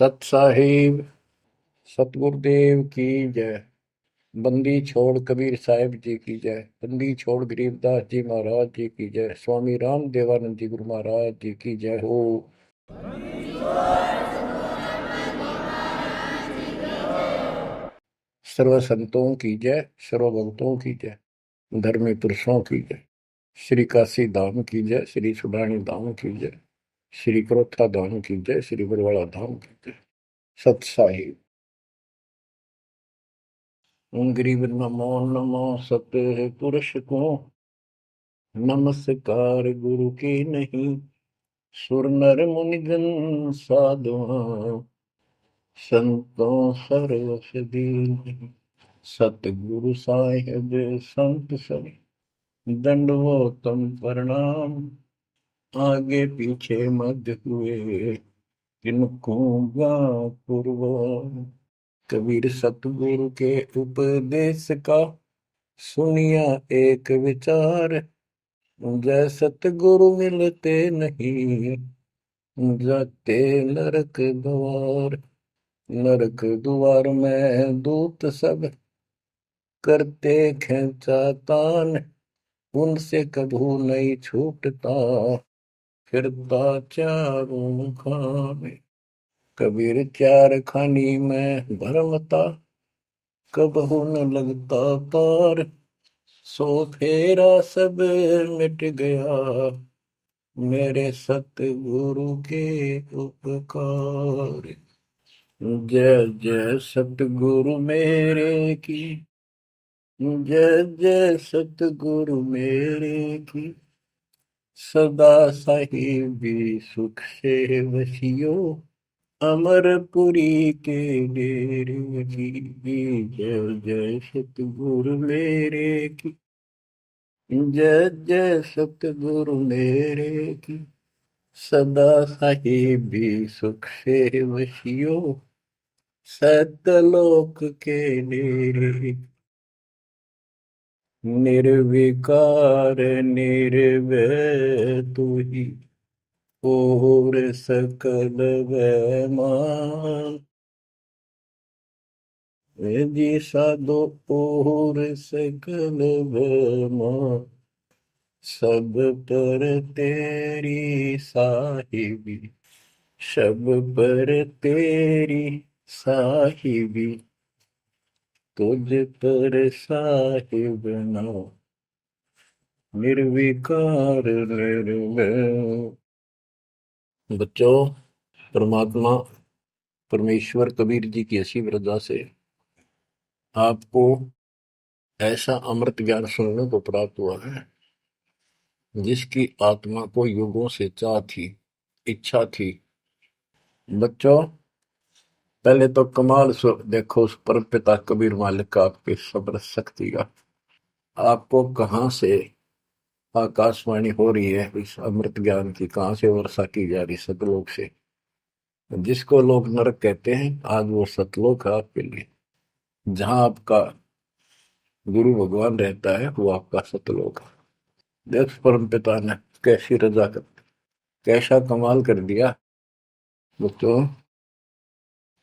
सत साहिब सतगुरुदेव की जय। बंदी छोड़ कबीर साहिब जी की जय। बंदी छोड़ गरीबदास जी महाराज जी की जय। स्वामी राम देवानंद जी गुरु महाराज जी की जय हो। सर्व संतों की जय, सर्व भक्तों की जय, धर्मी पुरुषों की जय। श्री काशी धाम की जय, श्री सुडानी धाम की जय, श्री क्रोथा धाम की जय, श्री बरवाड़ा धाम की जय। सत साहिब। गरीब नमो नमो सत पुरुष को, नमस्कार गुरु की नहीं। सुर नर मुनिजन साधुआ, संतों सरस दीन। सतगुरु साहिब संत सब, दंडवतम प्रणाम। आगे पीछे मध्य हुए, किनको पूर्व। कबीर सतगुरु के उपदेश का, सुनिया एक विचार। जय सतगुरु मिलते नहीं, जाते नरक द्वार। नरक द्वार में दूत सब, करते खेचा तान। उनसे कभू नहीं छूटता, फिरता चारों खाने। कबीर चार खानी में भरमता, कबहू न लगता पार। सो फेरा सब मिट गया, मेरे सतगुरु के उपकार। जय जय सतगुरु मेरे की, जय जय सतगुरु मेरे की। सदा साहिबी सुख से वसियो, अमरपुरी के डेरे की। जय जय सतगुरु मेरे की, जय जय सतगुरु मेरे की। सदा साहिबी सुख से वसियो, सतलोक के डेरे। निर्विकार निर्भय तू ही, और सकल वैमान। जी साधो और सकल वैमान। सब पर तेरी साहिबी, सब पर तेरी साहिबी। तुझ पर साहिब नाम, निर्विकार निर्भय। बच्चों, परमात्मा परमेश्वर कबीर जी की ऐसी वृद्धा से आपको ऐसा अमृत ज्ञान सुनने को प्राप्त हुआ है, जिसकी आत्मा को युगों से चाह थी, इच्छा थी। बच्चों, पहले तो कमाल देखो उस परम पिता कबीर मालिक का आपके सब्र शक्ति का। आपको कहाँ से आकाशवाणी हो रही है इस अमृत ज्ञान की, कहाँ से वर्षा की जा रही सतलोक से। जिसको लोग नरक कहते हैं, आज वो सतलोक है आपके लिए। जहां आपका गुरु भगवान रहता है, वो आपका सतलोक है। देख परम पिता ने कैसी रजा कर, कैसा कमाल कर दिया। बच्चों,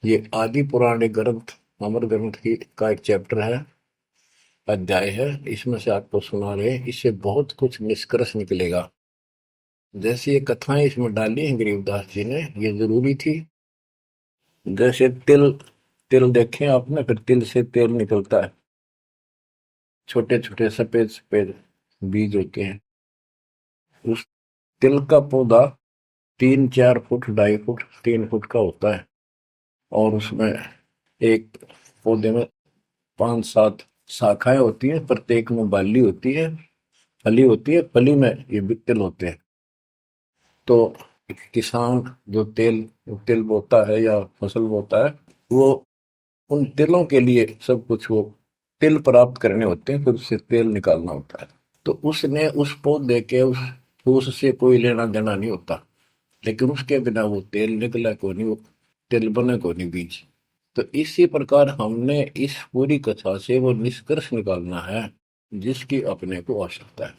ये आदि पुराने ग्रंथ, अमर ग्रंथ की का एक चैप्टर है, अध्याय है। इसमें से आपको सुना रहे, इससे बहुत कुछ निष्कर्ष निकलेगा। जैसे ये कथाएं इसमें डाली हैं गरीबदास जी ने, ये जरूरी थी। जैसे तिल, तिल देखें आपने, फिर तिल से तेल निकलता है। छोटे छोटे सफेद सफेद बीज होते हैं। उस तिल का पौधा 3-4 फुट, 2.5 फुट, 3 फुट का होता है। और उसमें एक पौधे में 5-7 शाखाएं होती हैं, प्रत्येक में बाली होती है, फली होती है। फली में ये भी तिल होते हैं। तो किसान जो तिल तिल बोता है या फसल बोता है, वो उन तिलों के लिए सब कुछ, वो तिल प्राप्त करने होते हैं, फिर उससे तेल निकालना होता है। तो उसने उस पौधे के उस फूस से कोई लेना देना नहीं होता, लेकिन उसके बिना वो तेल निकला को नहीं, वो तेल बने को नहीं बीज। तो इसी प्रकार हमने इस पूरी कथा से वो निष्कर्ष निकालना है, जिसकी अपने को आवश्यकता है।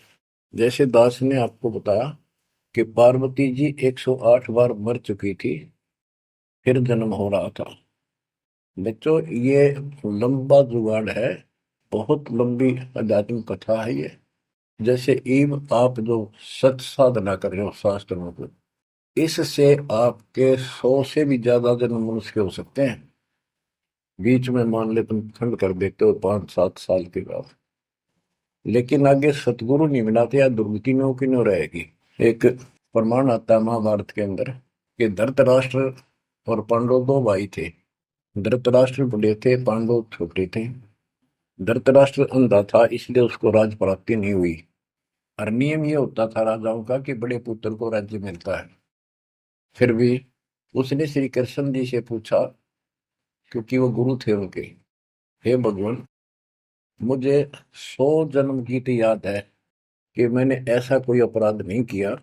जैसे दास ने आपको बताया कि पार्वती जी 108 बार मर चुकी थी, फिर जन्म हो रहा था। बच्चों, ये लंबा जुगाड़ है, बहुत लंबी आध्यात्मिक कथा है ये। जैसे ईव आप जो सत साधना कर रहे हो शास्त्रों को, इससे आपके 100 से भी ज्यादा जन्म मनुष्य के हो सकते हैं। बीच में मान ले तुम खंड कर देते हो 5-7 साल के बाद, लेकिन आगे सतगुरु नहीं मिलाते या दुर्गति में की न रहेगी। एक प्रमाण आता है महाभारत के अंदर कि धृतराष्ट्र और पांडव दो भाई थे। धृतराष्ट्र बड़े थे, पांडव छोटे थे। धृतराष्ट्र अंधा था, इसलिए उसको राज प्राप्ति नहीं हुई। और नियम ये होता था राजाओं का कि बड़े पुत्र को राज्य मिलता है। फिर भी उसने श्री कृष्ण जी से पूछा, क्योंकि वो गुरु थे उनके, हे भगवान, मुझे 100 जन्म की तो याद है कि मैंने ऐसा कोई अपराध नहीं किया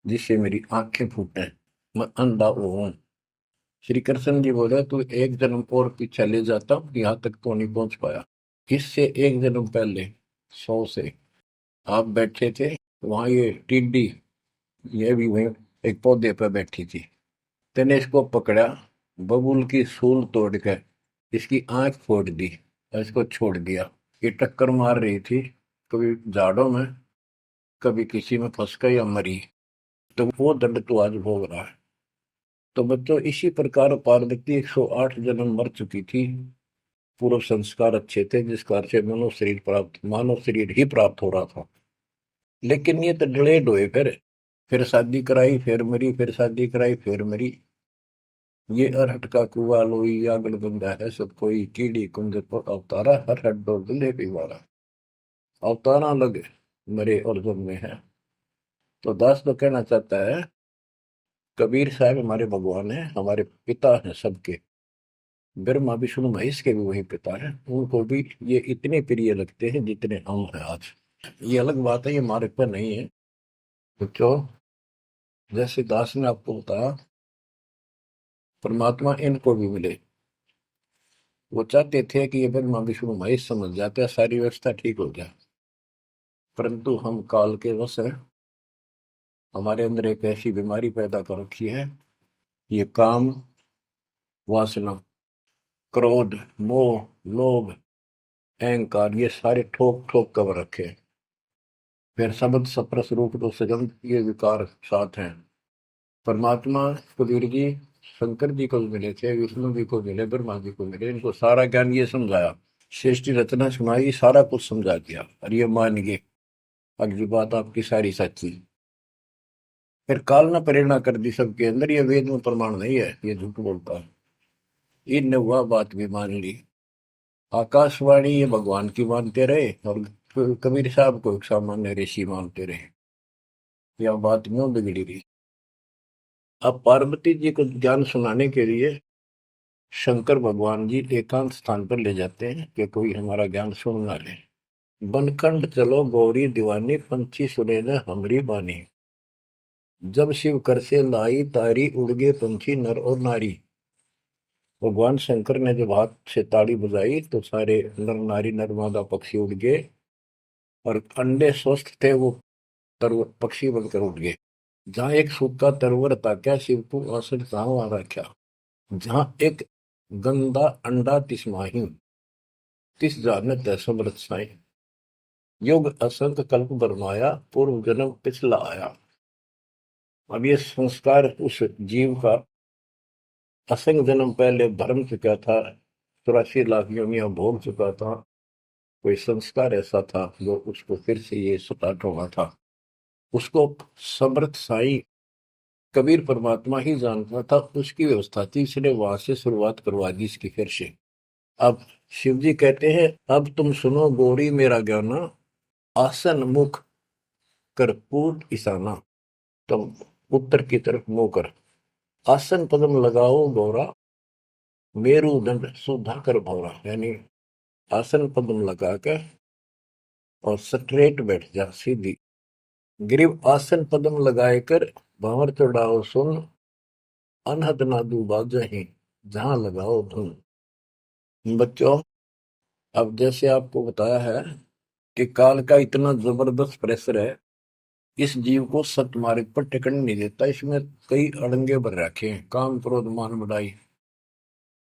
जिससे मेरी आंखें फूटे, मैं अंधा हूं। श्री कृष्ण जी बोले, तू एक जन्म और पीछे ले जाता, यहाँ तक तो नहीं पहुंच पाया। इससे एक जन्म पहले 100 से आप बैठे थे, वहां ये टिड्डी, ये भी वहीं एक पौधे पर बैठी थी। तेने इसको पकड़ा, बबूल की सूल तोड़ के इसकी आंख फोड़ दी और इसको छोड़ दिया। ये टक्कर मार रही थी, कभी झाड़ों में, कभी किसी में फंस कर या मरी, तो वो दंड तो आज भोग रहा है। तो बच्चों, इसी प्रकार पार्वती 108 जन्म मर चुकी थी। पूर्व संस्कार अच्छे थे, जिस कारण से मानव शरीर ही प्राप्त हो रहा था। लेकिन ये तो डिलेड हुए, फिर शादी कराई, फिर मरी, फिर शादी कराई, फिर मरी। ये अरहट का कुआ लोई आगल बंदा है सब कोई, कीड़ी कुंज पर अवतारा, हर हट डोल दुल्हे पिवारा। अवतारा लग मरे और जन्मे हैं। तो दास तो कहना चाहता है, कबीर साहब हमारे भगवान है, हमारे पिता हैं सबके। ब्रह्मा विष्णु महेश के भी वही पिता हैं, उनको भी ये इतने प्रिय लगते हैं जितने हम हैं आज। ये अलग बात है, ये हमारे पर नहीं है। तो क्यों, जैसे दास ने आपको बताया, परमात्मा इनको भी मिले। वो चाहते थे कि ये ब्रह्मा विष्णु महेश समझ जाते, सारी व्यवस्था ठीक हो जाए। परंतु हम काल के वश हैं, हमारे अंदर एक ऐसी बीमारी पैदा कर रखी है, ये काम, वासना, क्रोध, मोह, लोभ, अहंकार, ये सारे ठोक ठोक कर रखे हैं। फिर शब्द सप्रस रूप तो सजन, ये विकार साथ हैं। परमात्मा कबीर जी शंकर जी को भी मिले थे, विष्णु जी को मिले, ब्रह्मा जी को मिले, इनको सारा ज्ञान ये समझाया, सृष्टि रचना सुनाई, सारा कुछ समझा दिया, और ये मान गए अगली बात आपकी सारी सच्ची। फिर काल ने प्रेरणा कर दी सबके अंदर, ये वेद में प्रमाण नहीं है, ये झूठ बोलता है। इनने वह बात भी मान ली। आकाशवाणी ये भगवान की मानते रहे, और कबीर साहब को एक सामान्य ऋषि मानते रहे। यह बात क्यों बिगड़ी रही। अब पार्वती जी को ज्ञान सुनाने के लिए शंकर भगवान जी एकांत स्थान पर ले जाते हैं कि कोई हमारा ज्ञान सुन ना ले। बनखंड चलो गौरी दीवानी, पंछी सुने न हमरी बानी। जब शिव कर से लाई तारी, उड़ गए पंछी नर और नारी। भगवान शंकर ने जब हाथ से ताड़ी बजाई तो सारे नर नारी नर पक्षी उड़ गए, और अंडे स्वस्थ थे वो पक्षी बनकर उड़ गए। जहां एक सूखा तरवर था, क्या शिव को आसन कहाँ रखा। जहां एक गंदा अंडा तिसमाही, तिस जानत समृत साई। युग असंख कल्प बरमाया, पूर्व जन्म पिछला आया। अब ये संस्कार उस जीव का असंग जन्म पहले भरम चुका था, 84 लाख योनियां भोग चुका था। कोई संस्कार ऐसा था जो उसको फिर से ये स्टार्ट होना था। उसको समर्थ साई कबीर परमात्मा ही जानता था, उसकी व्यवस्था थी, इसलिए वहां से शुरुआत करवा दी इसकी फिर से। अब शिव जी कहते हैं, अब तुम सुनो गौरी मेरा ज्ञाना, आसन मुख कर पूर्व ईशाना। तुम उत्तर की तरफ मुंह कर, आसन पद्म लगाओ गौरा, मेरुदंड सुधा कर भौरा। यानी आसन पद्म लगा कर और स्ट्रेट बैठ जा सीधी। ग्रीव आसन पद्म लगाए कर, भंवर चढ़ाओ सुन, अनहद नादू बाजही, जहां लगाओ धुन। बच्चों, अब जैसे आपको बताया है कि काल का इतना जबरदस्त प्रेशर है इस जीव को सत मार्ग पर टिकने नहीं देता। इसमें कई अड़ंगे भर रखे हैं, काम क्रोध मान बढ़ाई,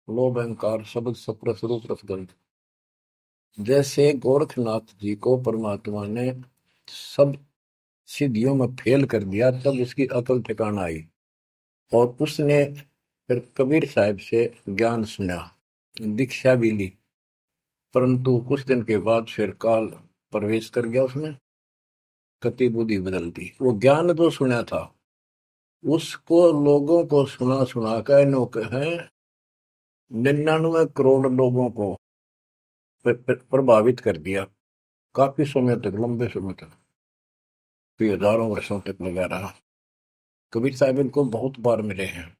लोभ अहंकार शब्द सप्रस रूप रसगंध। जैसे गोरखनाथ जी को परमात्मा ने सब सिद्धियों में फेल कर दिया, तब उसकी अकल ठिकाना आई और उसने फिर कबीर साहब से ज्ञान सुना, दीक्षा भी ली। परंतु कुछ दिन के बाद फिर काल प्रवेश कर गया उसमें, कति बुद्धि बदल दी। वो ज्ञान जो सुना था उसको लोगों को सुना सुना कर नौक है 99 करोड़ लोगों को प्रभावित कर दिया। काफी समय तक, लंबे समय तक, फिर हजारों वर्षों तक लगा रहा। कबीर साहब इनको बहुत बार मिले हैं।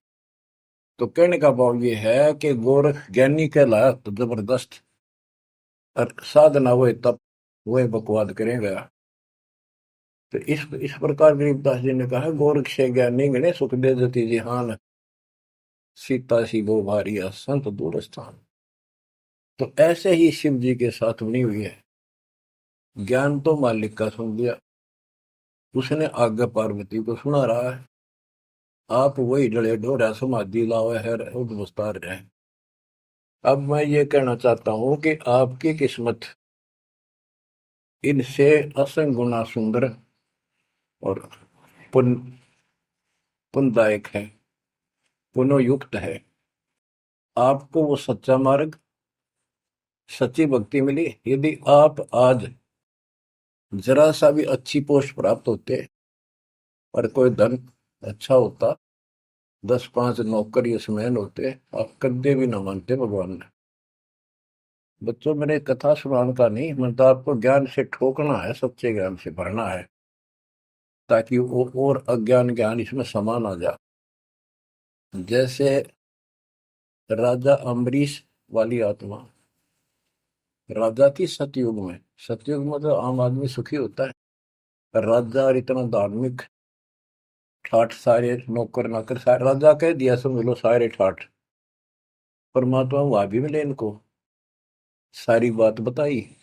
तो कहने का भाव ये है कि गोरख ज्ञानी कहलाया तो जबरदस्त, और साधना हुए तब वह बकवाद करेगा। तो इस प्रकार गरीबदास जी ने कहा, गोरख से ज्ञानी गणे सुख दे जति जिहान, सीता सी वो भारिया संत दूर स्थान। तो ऐसे ही शिव जी के साथ बनी हुई है। ज्ञान तो मालिक का सुन लिया, उसने आगे पार्वती को सुना रहा है। आप वही डले डोरा समाधि लावे है उद्वस्तार रहे। अब मैं ये कहना चाहता हूं कि आपकी किस्मत इनसे असंग गुना सुंदर और पुण्यदायक है, पुनोयुक्त है। आपको वो सच्चा मार्ग, सच्ची भक्ति मिली। यदि आप आज जरा सा भी अच्छी पोस्ट प्राप्त होते और कोई धन अच्छा होता, 10-5 नौकर यशमैन होते, आप कदे भी न मानते भगवान ने। बच्चों, मैंने कथा सुनाने का नहीं, मतलब आपको ज्ञान से ठोकना है, सच्चे ज्ञान से भरना है, ताकि वो और अज्ञान ज्ञान इसमें समा ना जा। जैसे राजा अम्बरीश वाली आत्मा राजा की सतयुग में, सतयुग में तो आम आदमी सुखी होता है। राजा और इतना धार्मिक, ठाठ सारे नौकर नाकर सारे, राजा कह दिया समझ लो सारे ठाठ। परमात्मा वहां भी मिले इनको, सारी बात बताई,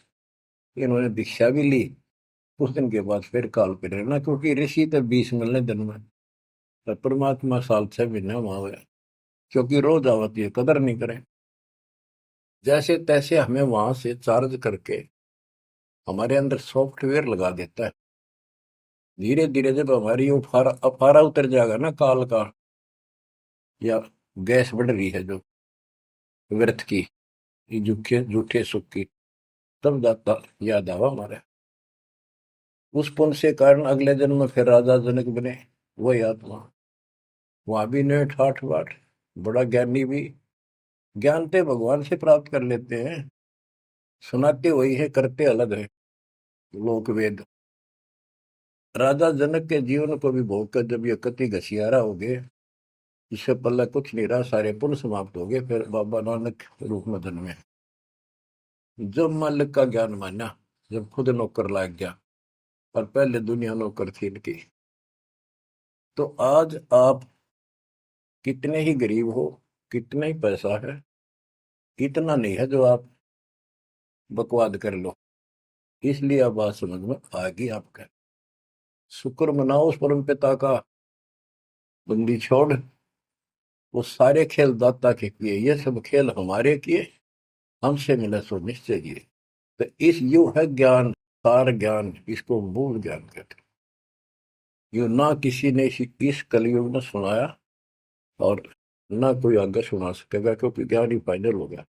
इन्होंने दीक्षा भी ली। कुछ दिन के बाद फिर काल पे रहना, क्योंकि ऋषि तो 20 मिलने दिन में, पर परमात्मा साल 6 महीने वहां हुए, क्योंकि रोज आवती है, कदर नहीं करें। जैसे तैसे हमें वहां से चार्ज करके हमारे अंदर सॉफ्टवेयर लगा देता है। धीरे धीरे जब हमारी अफारा अफारा उतर जाएगा ना काल का, या गैस बढ़ रही है जो व्यर्थ की, ये झूठे झूठे सुख की, तब जाता याद आवा हमारे। उस पुण्य से कारण अगले जन्म में फिर राजा जनक बने, वही आत्मा। वहां भी ने ठाठ बाट, बड़ा ज्ञानी भी, ज्ञान ते भगवान से प्राप्त कर लेते हैं, सुनाते वही है, करते अलग है। लोक वेद। राजा जनक के जीवन को भी भोग कर जब ये कति घसियारा हो गए, इससे पहले कुछ नहीं रहा, सारे पुण्य समाप्त हो गए, फिर बाबा नानक रूप में जन्मे। जब मालिक का ज्ञान माना, जब खुद नौकर लाग गया, और पहले दुनिया नौकर थी इनकी। तो आज आप कितने ही गरीब हो, कितना ही पैसा है, इतना नहीं है जो आप बकवाद कर लो। इसलिए अब बात समझ में आ गई आपका। शुक्र मनाओ उस परम पिता का, बंदी छोड़। वो सारे खेल दाता के किए, ये सब खेल हमारे किए, हमसे मिला सो निश्चय किए। तो इस यू है ज्ञान, सार ज्ञान, इसको मूल ज्ञान कहते हैं। यू ना किसी ने इस कलयुग में सुनाया, और ना कोई आगे सुना सकेगा, क्योंकि ज्ञान ही फाइनल हो गया।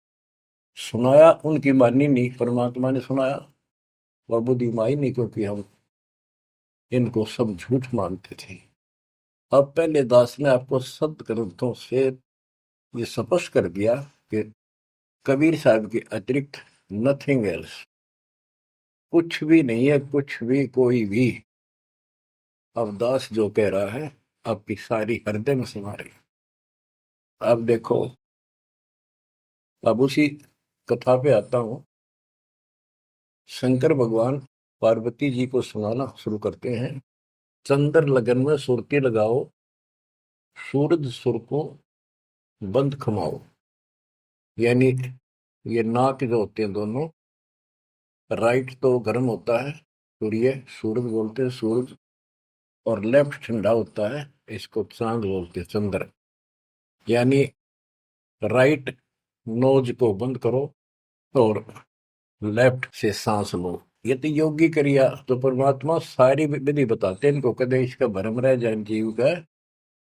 सुनाया उनकी मानी नहीं, परमात्मा ने सुनाया, और बुद्धि माई नहीं, क्योंकि हम इनको सब झूठ मानते थे। अब पहले दास ने आपको सद ग्रंथों से ये स्पष्ट कर दिया कि कबीर साहब के अतिरिक्त नथिंग एल्स, कुछ भी नहीं है, कुछ भी कोई भी। अब दास जो कह रहा है आपकी सारी हृदय में समा रही। अब देखो, अब उसी कथा पे आता हूं। शंकर भगवान पार्वती जी को सुनाना शुरू करते हैं। चंद्र लगन में सुरती लगाओ, सूरज सुर को बंद खमाओ। यानी ये नाक जो होते हैं दोनों, राइट तो गर्म होता है, सूर्य, सूरज बोलते हैं सूरज, और लेफ्ट ठंडा होता है, इसको चांद बोलते हैं, चंद्र। यानी राइट नोज को बंद करो और लेफ्ट से सांस लो। ये तो योगी क्रिया। तो परमात्मा सारी विधि बताते हैं इनको, कदे इसका भरम रह जाए जीव का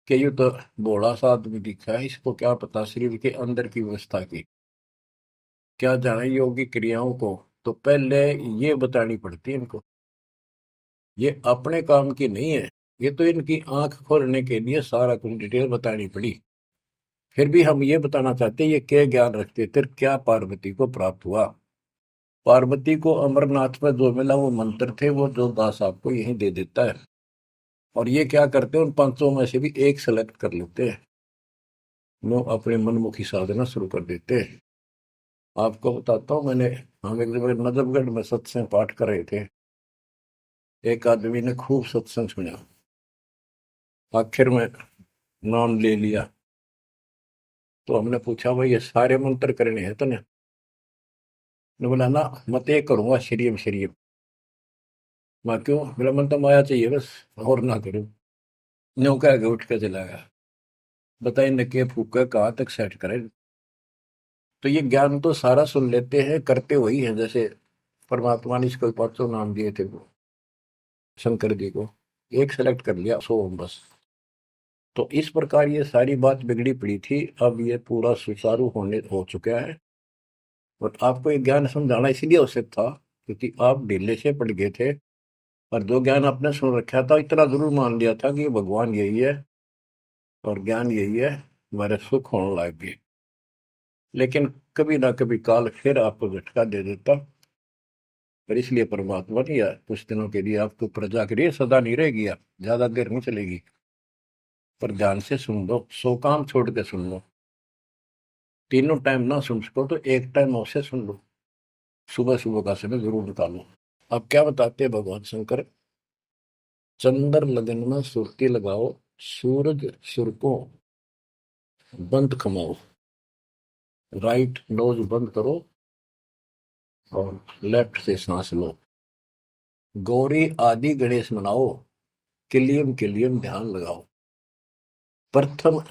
कि ये तो भोला सा आदमी दिखा है, इसको क्या पता शरीर के अंदर की व्यवस्था की, क्या जाने योगी क्रियाओं को। तो पहले ये बतानी पड़ती है इनको, ये अपने काम की नहीं है। ये तो इनकी आंख खोलने के लिए सारा कुछ डिटेल बतानी पड़ी। फिर भी हम ये बताना चाहते हैं ये क्या ज्ञान रखते थे, क्या पार्वती को प्राप्त हुआ। पार्वती को अमरनाथ में जो मिला वो मंत्र थे, वो जो दास आपको यही दे देता है। और ये क्या करते हैं, उन पांचों में से भी एक सेलेक्ट कर लेते हैं, वो अपने मनमुखी साधना शुरू कर देते हैं। आपको बताता हूँ, हम एक जगह नजफगढ़ में सत्संग पाठ कर रहे थे। एक आदमी ने खूब सत्संग सुना, आखिर में नाम ले लिया। तो हमने पूछा भाई ये सारे मंत्र करने हैं तने? ने बोला ना, मत एक करूंगा शरीम शरीम। मैं क्यों? मेरा मन तो माया चाहिए बस, और ना करूं। न्यू कह के उठ के चला गया। बताइए न के फूका कहाँ तक सेट करें। तो ये ज्ञान तो सारा सुन लेते हैं, करते वही है। जैसे परमात्मा ने इसको पांचों नाम दिए थे वो शंकर जी को, एक सेलेक्ट कर लिया सोम बस। तो इस प्रकार ये सारी बात बिगड़ी पड़ी थी, अब ये पूरा सुचारू होने हो चुका है। और आपको ये ज्ञान समझाना इसीलिए आवश्यक था क्योंकि आप ढीले से पड़ गए थे। और जो ज्ञान आपने सुन रखा था इतना जरूर मान लिया था कि ये भगवान यही है और ज्ञान यही है, हमारे सुख होने लग गए। लेकिन कभी ना कभी काल फिर आपको झटका दे देता। पर इसलिए परमात्मा ने यार कुछ दिनों के लिए आपको प्रजा के लिए सदा नहीं रहेगी, आप ज्यादा देर नहीं चलेगी। पर ध्यान से सुन लो, 100 काम छोड़ के सुन लो। तीनों टाइम ना सुन सको तो एक टाइम अवश्य सुन लो, सुबह सुबह का समय जरूर निकालो। अब क्या बताते हैं भगवान शंकर, चंद्र लगन में सुरती लगाओ, सूरज सुर को बंद कमाओ, राइट नोज बंद करो और लेफ्ट से सांस लो। गौरी आदि गणेश मनाओ, किलियम किलियम ध्यान लगाओ। प्रथम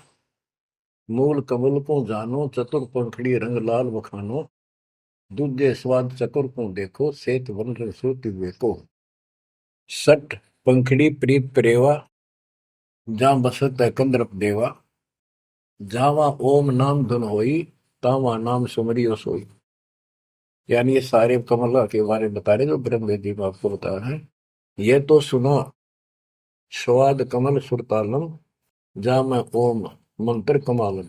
मूल कमल को जानो, चतुर पंखड़ी रंग लाल बखानो। दूजे स्वाद चतुर को देखो, सेत वन रसोति को। सठ पंखड़ी प्रीत प्रेवा, जहाँ बसत है कंद्रप देवा। जावा ओम नाम धुन होई, तावा नाम सुमरियो सोई। यानी ये सारे कमल के बारे में बता रहे जो ब्रह्म वेदी में आपको बताया है। ये तो सुनो, स्वाद कमल सुरतालम, जा मैं ओम मंत्र कमालम।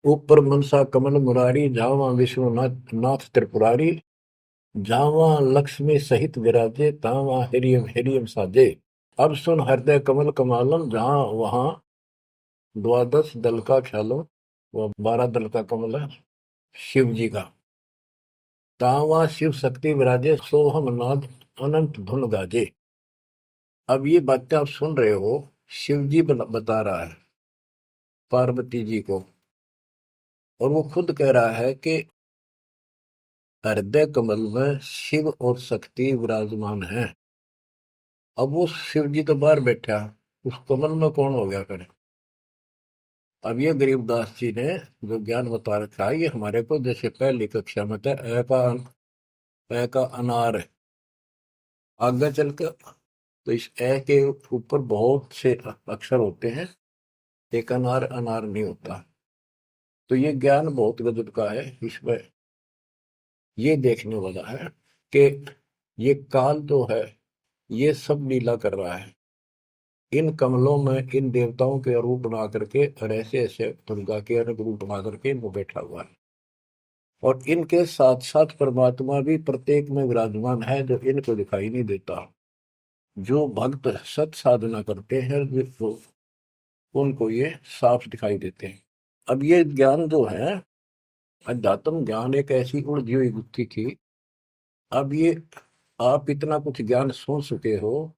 ऊपर मनसा कमल मुरारी, जावा विश्वनाथ नाथ त्रिपुरारी। जावा लक्ष्मी सहित विराजे, तावा हिरियम हिरियम साजे। अब सुन हृदय कमल कमालम, जहां वहां द्वादश दल का ख्यालो, वो 12 दल का कमल है शिव जी का। तावा शिव शक्ति विराजे, सोहम नाद अनंत धुन गाजे। अब ये बातें आप सुन रहे हो, शिव जी बता रहा है पार्वती जी को। और वो खुद कह रहा है कि हृदय कमल में शिव और शक्ति विराजमान है। अब वो शिव जी तो बाहर बैठा, उस कमल में कौन हो गया करे। अब ये गरीबदास जी ने जो ज्ञान बता रखा है, ये हमारे को जैसे पहली कक्षा में था, ए का अनार है। आगे चल कर तो इस ए के ऊपर बहुत से अक्षर होते हैं, एक अनार अनार नहीं होता। तो ये ज्ञान बहुत गजब का है। इसमें ये देखने वाला है कि ये काल जो है ये सब लीला कर रहा है। इन कमलों में इन देवताओं के रूप बना करके और ऐसे ऐसे दुर्गा के अलग रूप बना करके इनको बैठा हुआ है। और इनके साथ साथ परमात्मा भी प्रत्येक में विराजमान है जो इनको दिखाई नहीं देता। जो भक्त सत साधना करते हैं तो उनको ये साफ दिखाई देते हैं। अब ये ज्ञान जो है, अध्यात्म ज्ञान एक ऐसी उलझी हुई गुत्थी थी। अब ये आप इतना कुछ ज्ञान सुन चुके हो,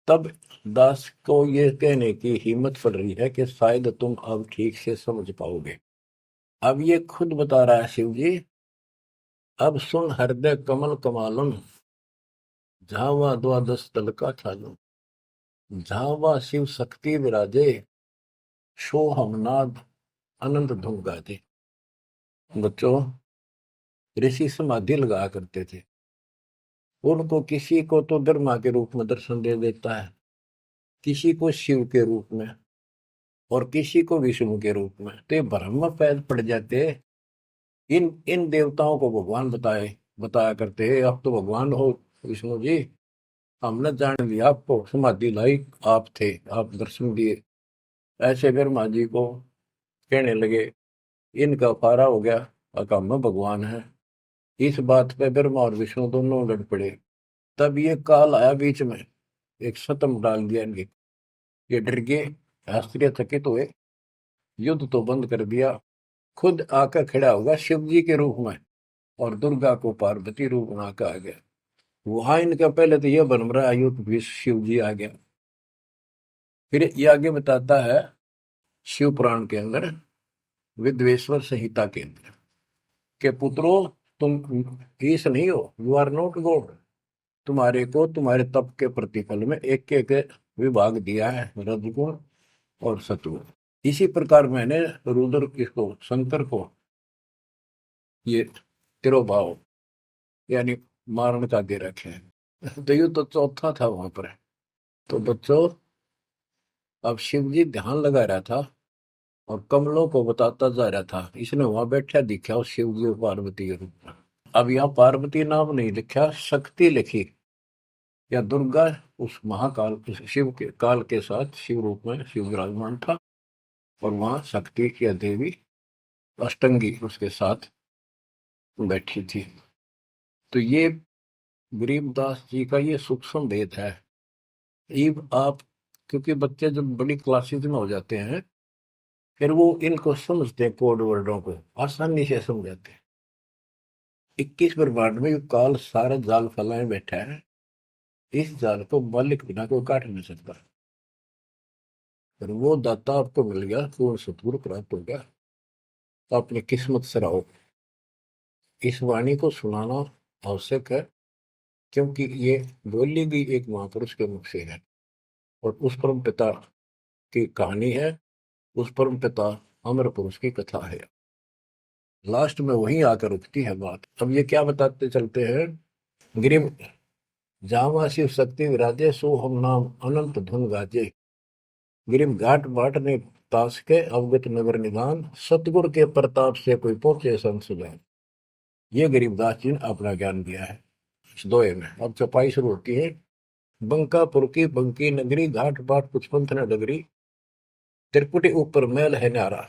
तब दास को ये कहने की हिम्मत पड़ रही है कि शायद तुम अब ठीक से समझ पाओगे। अब ये खुद बता रहा है शिव जी, अब सुन हृदय कमल कमालन, झावा द्वादश तल का छालो। झावा शिव शक्ति विराजे, सोहमनाद अनंत धुन गाजे। बच्चों, ऋषि समाधि लगा करते थे। उनको किसी को तो ब्रह्मा के रूप में दर्शन दे देता है, किसी को शिव के रूप में, और किसी को विष्णु के रूप में। तो ये भ्रम में पैर पड़ जाते। इन इन देवताओं को भगवान बताया करते हैं, आप तो भगवान हो विष्णु जी, हमने जान लिया आपको, समाधि लाई आप थे, आप दर्शन दिए। ऐसे ब्रह्मा जी को कहने लगे, इनका फारा हो गया, अकाम में भगवान है। इस बात पे ब्रह्मा और विष्णु दोनों लड़ पड़े। तब ये काल आया बीच में, एक शतम डाल दिया इनके। ये डर गए, शास्त्रीय थकित हुए, युद्ध तो बंद कर दिया, खुद आकर खड़ा होगा शिव जी के रूप में, और दुर्गा को पार्वती रूप बना के आ गया। वहां इनका पहले तो यह बन रहा है युद्ध भी शिव जी आ गया। फिर ये आगे बताता है शिव पुराण के अंदर, विद्वेश्वर संहिता के अंदर, के पुत्रों, तुम ईश नहीं हो, यू आर नॉट गॉड। तुम्हारे को तुम्हारे तप के प्रतिफल में एक एक विभाग दिया है, रजगुण और सत्वगुण। इसी प्रकार मैंने रुद्र इसको, शंकर को, ये तिरोभाव यानी मारण का दे रखे हैं। तो ये तो चौथा था वहां पर। तो बच्चों, अब शिव जी ध्यान लगा रहा था और कमलों को बताता जा रहा था। इसने वहां बैठा दिखा उस शिव जी और पार्वती के रूप में। अब यहाँ पार्वती नाम नहीं लिखा, शक्ति लिखी, या दुर्गा उस महाकाल, उस शिव के काल के साथ शिव रूप में शिव विराजमान था, और वहां शक्ति की देवी अष्टंगी उसके साथ बैठी थी। तो ये गरीबदास जी का ये सूक्ष्म भेद है। इब आप, क्योंकि बच्चे जब बड़ी क्लासेस में हो जाते हैं, फिर वो इनको समझते हैं, कोड वर्डों को आसानी से समझ जाते हैं। 21 ब्रह्मांड में ये काल सारा जाल फैलाए बैठा है, इस जाल को मालिक बिना कोई काट नहीं सकता। फिर वो दाता आपको मिल गया, पूर्ण सतगुरु प्राप्त हो गया, तो अपनी किस्मत से रहो। इस वाणी को सुनाना आवश्यक है, क्योंकि ये बोली गई एक महापुरुष के मुख से है, और उस परम पिता की कहानी है, उस परम पिता अमर पुरुष की कथा है। लास्ट में वहीं आकर रुकती है बात। अब ये क्या बताते चलते हैं, गिरिम जावा शिव शक्ति विराजे, सो हम नाम अनंत धुन गाजे। गिरिम घाट बाट ने तास के, अवगत नगर निदान, सतगुर के प्रताप से कोई पहुंचे संसुजान। ये गरीबदास जी ने अपना ज्ञान दिया है इस दोहे में। अब चपाई शुरू होती है। बंकापुर की बंकी नगरी, घाट बाट कुछ पंथ न डगरी, त्रिपुटी ऊपर मैल है न्यारा।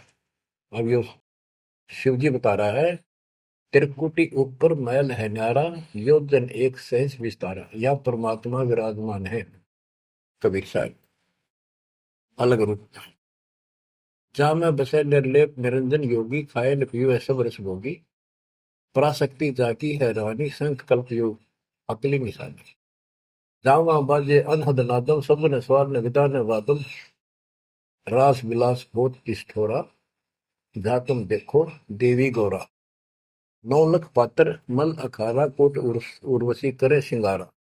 अब ये शिव जी बता रहा है, त्रिकुटी ऊपर मैल है न्यारा, योजन एक सहज विस्तारा। यह परमात्मा विराजमान है। कबीर साहब अलग रूप, जहाँ में बसे निर्लेप निरंजन योगी, खाए न पियो सब रस भोगी, पराशक्ति जाकी है रानी, संख कल्प योग अकली निशानी। जहाँ वहाँ बाजे अनहद नादम, सब न स्वार न विदा न वादम, रास विलास बहुत किष्ठोरा, जहाँ तुम देखो देवी गौरा। 9 लख पात्र मल अखारा, कोट उर्वशी करे सिंगारा,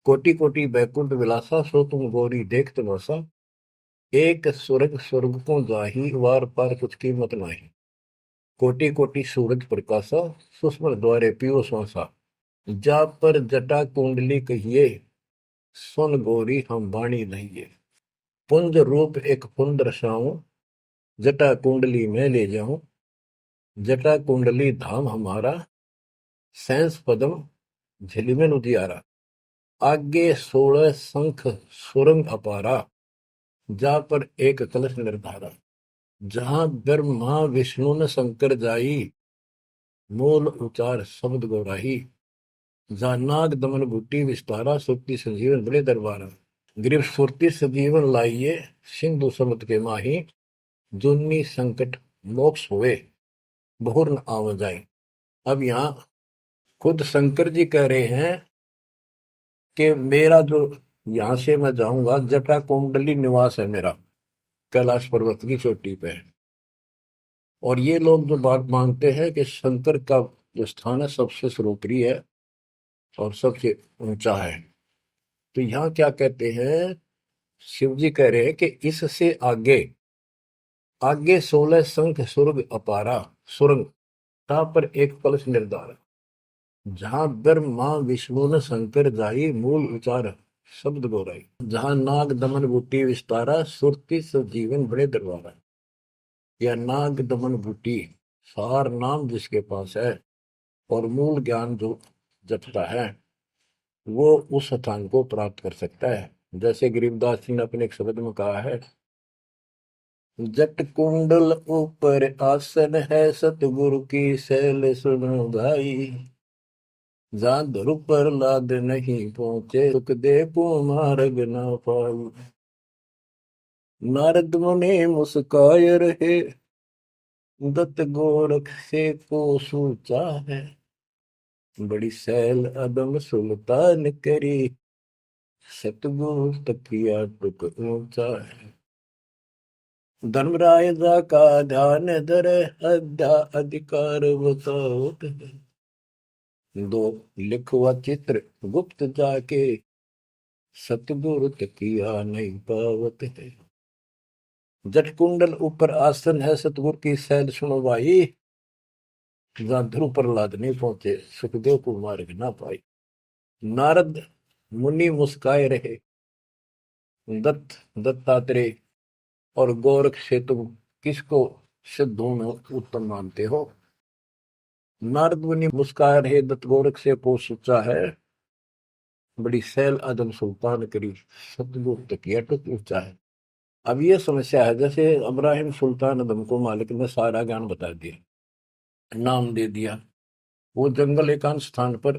कोटि कोटि बैकुंठ विलासा, सो तुम गौरी देख तमाशा, एक स्वर्ग स्वर्ग को जाही, वार पार कुछ कीमत नाही, कोटि कोटि सूरज प्रकाशा, सुषमन द्वारे पियो श्वासा, जा पर जटा कुंडली कहिए, सुन गौरी हम वाणी नहीं। पुंज रूप एक पुंज रसाऊं, जटा कुंडली में ले जाऊं, जटा कुंडली धाम हमारा, सैंस पदम झिलमिल उजियारा, आगे 16 शंख सुरंग अपारा, जा पर एक कलश निर्धारा, जहां ब्रह्मा विष्णु न शंकर जाई, मूल उचार शब्द गौराही, जहाँ नाग दमन बूटी विस्तारा, सुक्ति संजीवन बड़े दरबारा, गिरिव सुरति सजीवन लाइये, सिंधु समुद्र के माही, जुन्नी संकट मोक्ष हुए, बहुर न आव जाए। अब यहाँ खुद शंकर जी कह रहे हैं कि मेरा जो यहाँ से मैं जाऊंगा, जटा कुंडली निवास है मेरा, कैलाश पर्वत की चोटी पे। और ये लोग जो बात मानते हैं कि शंकर का जो स्थान है सबसे सर्वोपरि है और सबसे ऊंचा है, तो यहाँ क्या कहते हैं शिव जी कह रहे हैं कि इससे आगे आगे 16 संख सुरग अपारा सुरंग ता पर एक कलश निर्धार जहां ब्रह्मा विष्णु न शंकर जाई मूल उचार शब्द गोराई जहां नाग दमन बूटी विस्तारा सुरति सजीवन बड़े दरबारा। या नाग दमन बूटी सार नाम जिसके पास है और मूल ज्ञान जो जपता है वो उस स्थान को प्राप्त कर सकता है। जैसे गरीबदास जी ने अपने एक शब्द में कहा है, जट कुंडल ऊपर आसन है सतगुरु की सैल सुनो भाई जहां ध्रुव पर लाद नहीं पहुंचे सुख दे को मार्ग न पाई। नारद मुनि मुस्काय रहे दत्त गोरख से को सूचा है बड़ी सैल अदम सुल्तान करी सतगुरु तकिया टुक ऊंचा है। धर्मराय जा का ध्यान धर अध्या अधिकार बताओ दो लिखवा चित्र गुप्त जाके सतगुरु तकिया नहीं पावत है। जट कुंडल ऊपर आसन है सतगुरु की सैल सुनो भाई जहां ध्रुव प्रहलाद नहीं पहुंचे सुखदेव को मार्ग ना पाई। नारद मुनि मुस्काए रहे दत्तात्रेय और गोरख से तुम किसको सिद्धों में उत्तम मानते हो। नारद मुनि मुस्काए रहे दत्त गोरख से को सोचा है बड़ी सैल आदम सुल्तान करी सतगुरु तकिया टुक ऊंचा है। अब ये समस्या है, जैसे इब्राहिम सुल्तान आदम को मालिक ने सारा ज्ञान बता दिया नाम दे दिया वो जंगल एकांत स्थान पर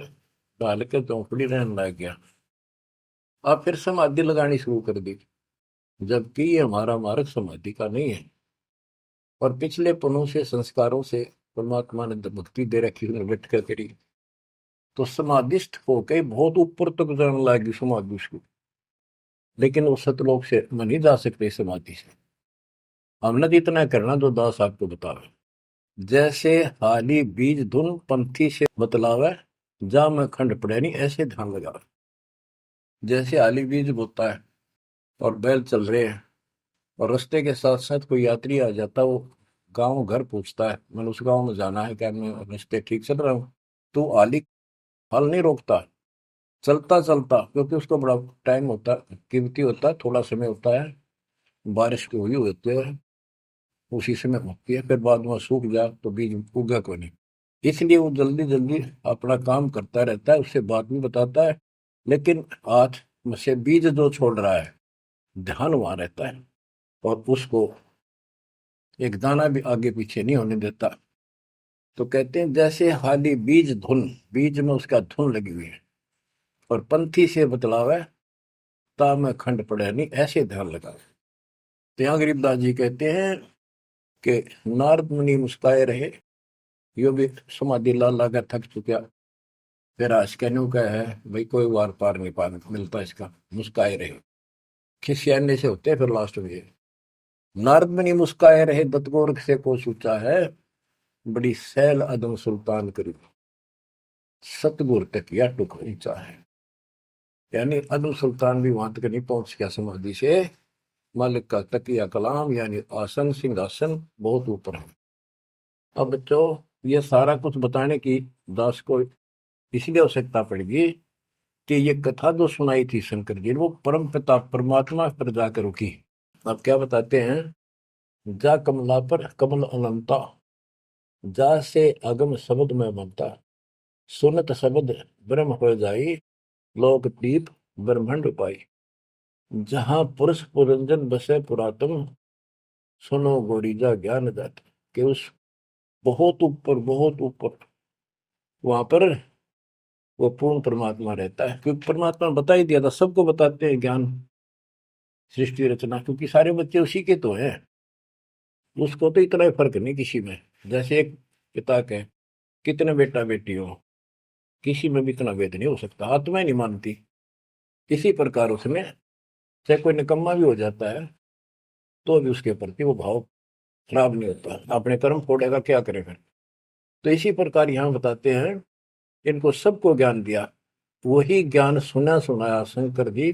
डाल के चौपड़ी रहने लग गया। अब फिर समाधि लगानी शुरू कर दी जबकि ये हमारा मार्ग समाधि का नहीं है और पिछले पनों से संस्कारों से परमात्मा ने भक्ति दे रखी बैठ कर करी तो समाधिस्थ होके बहुत ऊपर तक जाने लगी समाधि उसको। लेकिन वो सतलोक से मन नहीं जा सकते समाधि से। हमने तो इतना करना जो दास आपको बतावे जैसे हाली बीज धुन पंथी से बतलावे जा मैं खंड पड़े नहीं ऐसे ध्यान लगावे। जैसे हाली बीज बोता है और बैल चल रहे हैं और रास्ते के साथ साथ कोई यात्री आ जाता वो गांव घर पूछता है मैंने उस गांव में जाना है क्या मैं रास्ते ठीक चल रहा हूँ तो आली फल नहीं रोकता चलता चलता क्योंकि उसको बड़ा टाइम होता है कीमती होता है थोड़ा समय होता है बारिश की हुई होती है उसी समय होती है फिर बाद में सूख जाए तो बीज उगा को नहीं इसलिए वो जल्दी जल्दी अपना काम करता रहता है उससे बात भी बताता है लेकिन आज से बीज जो छोड़ रहा है ध्यान वहां रहता है और उसको एक दाना भी आगे पीछे नहीं होने देता। तो कहते हैं जैसे हाली बीज धुन बीज में उसका धुन लगी हुई है और पंथी से बतलावे ता में खंड पड़े नहीं ऐसे ध्यान लगा। तो यहाँ गरीबदास जी कहते हैं कि नारद मुनि मुस्काए रहे यो भी समाधि ला लाकर थक चुका फिर आज कहने का है भाई कोई वार पार नहीं पा मिलता इसका मुस्काए रहे खिसियाने से होते फिर लास्ट में नारद मुनि मुस्काए रहे दत्तगोरख से को सोचा है बड़ी सैल अदम सुल्तान करी सतगुर तक या टुक ऊंचा है। यानी अदम सुल्तान भी वहां तक नहीं पहुंच गया समाधि से मालिक का तकिया कलाम यानी आसन सिंहासन बहुत ऊपर है। अब बच्चों ये सारा कुछ बताने की दास को इसलिए आवश्यकता पड़ेगी कि ये कथा जो सुनाई थी शंकर जी वो परम पिता परमात्मा पर जाकर रुकी। अब क्या बताते हैं जा कमला पर कमल अनंता जा से अगम शब्द में बनता सुनत शब्द ब्रह्म हो जाई लोक दीप ब्रह्मंड पाई जहां पुरुष पुरंजन बसे पुरातन सुनो गोरीजा ज्ञान जात के उस बहुत ऊपर वहां पर वो पूर्ण परमात्मा रहता है क्योंकि परमात्मा ने बता ही दिया था सबको बताते हैं ज्ञान सृष्टि रचना क्योंकि सारे बच्चे उसी के तो हैं उसको तो इतना ही फर्क नहीं किसी में। जैसे एक पिता के कितने बेटा बेटी हो किसी में भी इतना भेद नहीं हो सकता आत्मा ही नहीं मानती। इसी प्रकार उसमें चाहे कोई निकम्मा भी हो जाता है तो भी उसके प्रति वो भाव खराब नहीं होता अपने कर्म फोड़ेगा क्या करेगा। तो इसी प्रकार यहाँ बताते हैं इनको सबको ज्ञान दिया वही ज्ञान सुना सुनाया शंकर जी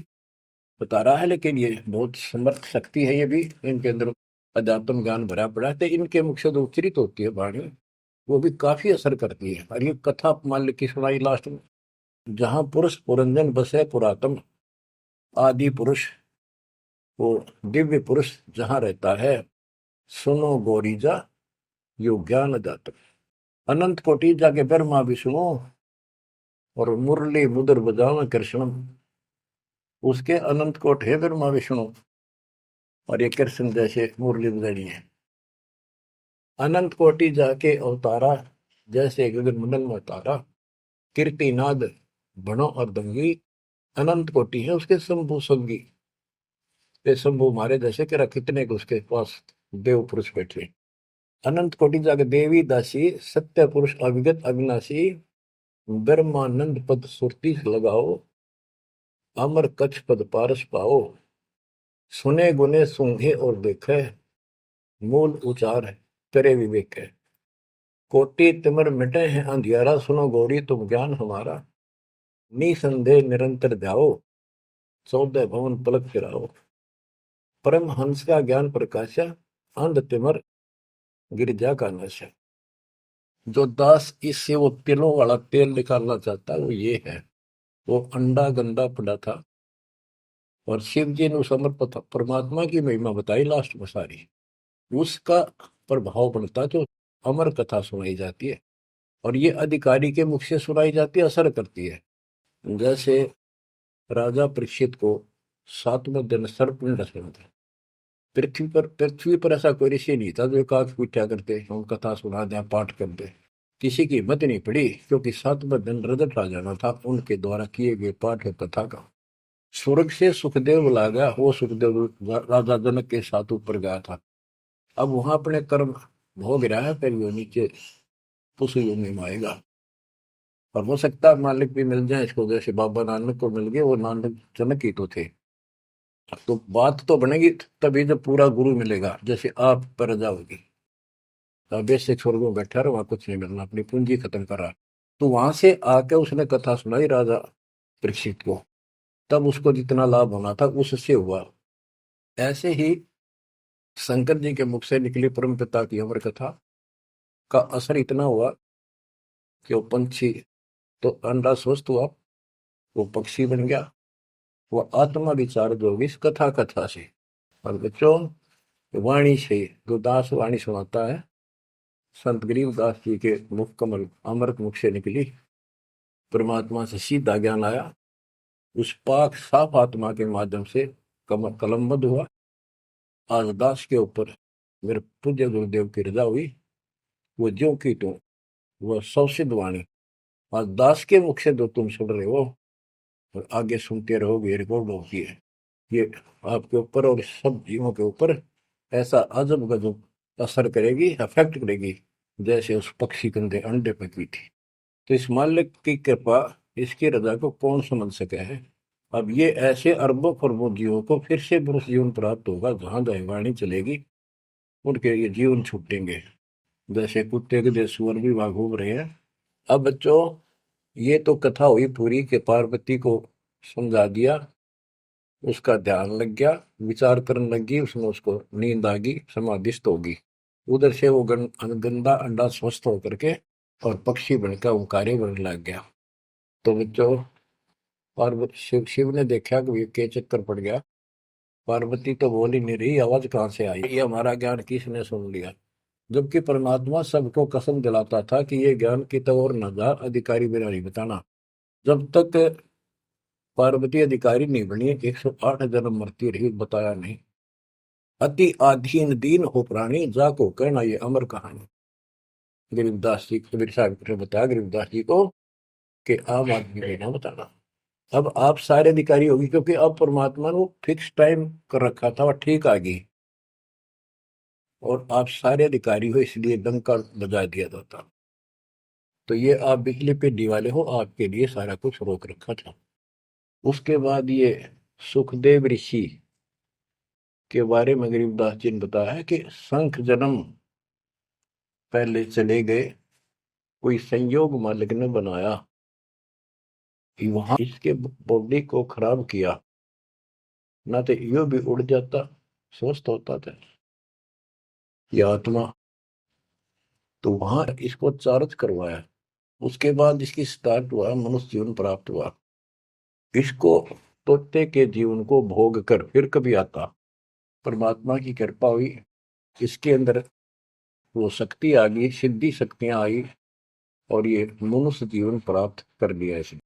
बता रहा है, लेकिन ये बहुत समर्थ शक्ति है। ये भी इनके अंदर अध्यात्म ज्ञान भरा पड़ा है, तो इनके मुख से जो उच्चरित होती है वाणी, वो भी काफी असर करती है। और ये कथा मान ली की सुनाई लास्ट में, जहां पुरुष पुरंजन बसे पुरातन, आदि पुरुष, वो दिव्य पुरुष जहां रहता है, सुनो गोरीजा यो ज्ञान जातक। अनंत कोटि जाके ब्रह्मा विष्णु और मुरली मुदर बजाओ कृष्णम, उसके अनंत कोट है ब्रह्मा विष्णु, और ये कृष्ण जैसे मुरली बजानी है। अनंत कोटि जाके अवतारा, जैसे गगन मंडल में तारा, कीर्तिनाद बनो और दंगी, अनंत कोटि है उसके शंभु संगी। ये शंभु मारे जैसे कि कितने को उसके पास देव पुरुष बैठे। अनंत कोटि जाके देवी दासी, सत्य पुरुष अविगत अविनाशी, ब्रह्मानंद पद सुरती लगाओ, अमर कच्छ पद पारस पाओ, सुने गुने सूंघे और देखे, मूल उचार है तेरे विवेक है। कोटि तिमर मिटे हैं अंधियारा, सुनो गौरी तुम ज्ञान हमारा, निसंदेह निरंतर ध्याओ, 14 भवन पलक फिराओ। परम हंस का ज्ञान प्रकाशा, अंध तिमर गिरजा का नशा। जो दास इससे वो तिलों वाला तेल निकालना चाहता है, वो ये है। वो अंडा गंदा पड़ा था, और शिव जी ने उस अमर परमात्मा की महिमा बताई लास्ट में सारी, उसका प्रभाव बनता जो अमर कथा सुनाई जाती है। और ये अधिकारी के मुख से सुनाई जाती है, असर करती है। जैसे राजा परीक्षित को 7वें दिन सर्प ने डसा था। पृथ्वी पर ऐसा कोई ऋषि नहीं था जो एकाक पूछा करते हम कथा सुना दें पाठ कर दे। किसी की हिम्मत नहीं पड़ी, क्योंकि 7वें दिन रजत आ जाना था उनके द्वारा किए गए पाठ और कथा का। स्वर्ग से सुखदेव बुला गया, वो सुखदेव राजा जनक के साथ ऊपर गया था। अब वहां अपने कर्म भोग रहा है, फिर वो नीचे उस योनि में आएगा। और हो सकता है मालिक भी मिल जाए इसको, जैसे बाबा नानक को मिल गए, वो नानक जनक ही तो थे। तो बात तो बनेगी तभी जब पूरा गुरु मिलेगा, जैसे आप पर जाओगी। बेसिक स्वर्ग में बैठा रहा, वहां कुछ नहीं मिलना, अपनी पूंजी खत्म करा। तो वहां से आके उसने कथा सुनाई राजा परीक्षित को, तब उसको जितना लाभ होना था उससे हुआ। ऐसे ही शंकर जी के मुख से निकली परम पिता की अमर कथा का असर इतना हुआ कि वो पंछी तो अंडा स्वस्थ हुआ, वो पक्षी बन गया, वो आत्मा विचार जो होगी इस कथा कथा से। और बच्चों, वाणी से जो दास वाणी सुनाता है, संत गरीबदास जी के मुख कमल अमृत मुख से निकली, परमात्मा से सीधा ज्ञान आया, उस पाक साफ आत्मा के माध्यम से कमल कलमबद्ध हुआ। आज दास के ऊपर मेरे पूज्य गुरुदेव की रजा हुई, वो ज्यों की त्यों, वह सौसिद्ध वाणी आज दास के मुख से जो तुम सुन रहे हो और आगे सुनते रहोगे, रिकॉर्ड होती है। ये आपके ऊपर और सब जीवों के ऊपर ऐसा अजब गजब असर करेगी, अफेक्ट करेगी, जैसे उस पक्षी कंधे अंडे पे की थी। तो इस मालिक की कृपा, इसकी रजा को कौन समझ सके है। अब ये ऐसे अरबों खरबों जीवों को फिर से पुरुष जीवन प्राप्त होगा, जहां दैवाणी चलेगी उनके ये जीवन छूटेंगे, जैसे कुत्ते के देश सुअर भी वहां घूम रहे हैं। अब बच्चों, ये तो कथा हुई पूरी के पार्वती को समझा दिया, उसका ध्यान लग गया, विचार करने लगी, उसमें उसको नींद आ गई, समाधिस्थ होगी। उधर से वो गंदा अंडा स्वस्थ होकर के और पक्षी बनकर ओंकारे बनने लग गया। तो बच्चों, पार्वती शिव ने देखा कि ये के चक्कर पड़ गया, पार्वती तो बोल ही नहीं रही, आवाज कहाँ से आई, ये हमारा ज्ञान किसने सुन लिया। जबकि परमात्मा सबको कसम दिलाता था कि ये ज्ञान की तो और न जा, अधिकारी बिना नहीं बताना। जब तक पार्वती अधिकारी नहीं बनी, 108 जन्म मरती रही, बताया नहीं। अति आधीन दीन हो प्राणी, जाको कहना ये अमर कहानी। गरीबदास जी कबीर साहब ने बताया गरीबदास जी को कि आम आदमी को ना बताना। अब आप सारे अधिकारी होगी, क्योंकि अब परमात्मा ने फिक्स टाइम कर रखा था और ठीक आ गई, और आप सारे अधिकारी हो, इसलिए डंका बजा दिया जाता। तो ये आप बिजली पे दिवाले हो, आपके लिए सारा कुछ रोक रखा था। उसके बाद ये सुखदेव ऋषि के बारे में गरीबदास जी ने बताया है कि शंख जन्म पहले चले गए, कोई संयोग मालिक ने बनाया कि वहां इसके बॉडी को खराब किया, ना तो यो भी उड़ जाता, स्वस्थ होता था ये आत्मा। तो वहां इसको चार्ज करवाया, उसके बाद इसकी स्टार्ट हुआ, मनुष्य जीवन प्राप्त हुआ। इसको तोते के जीवन को भोग कर फिर कभी आता, परमात्मा की कृपा हुई, इसके अंदर वो शक्ति आ गई, सिद्धि शक्तियां आई, और ये मनुष्य जीवन प्राप्त कर लिया इसने।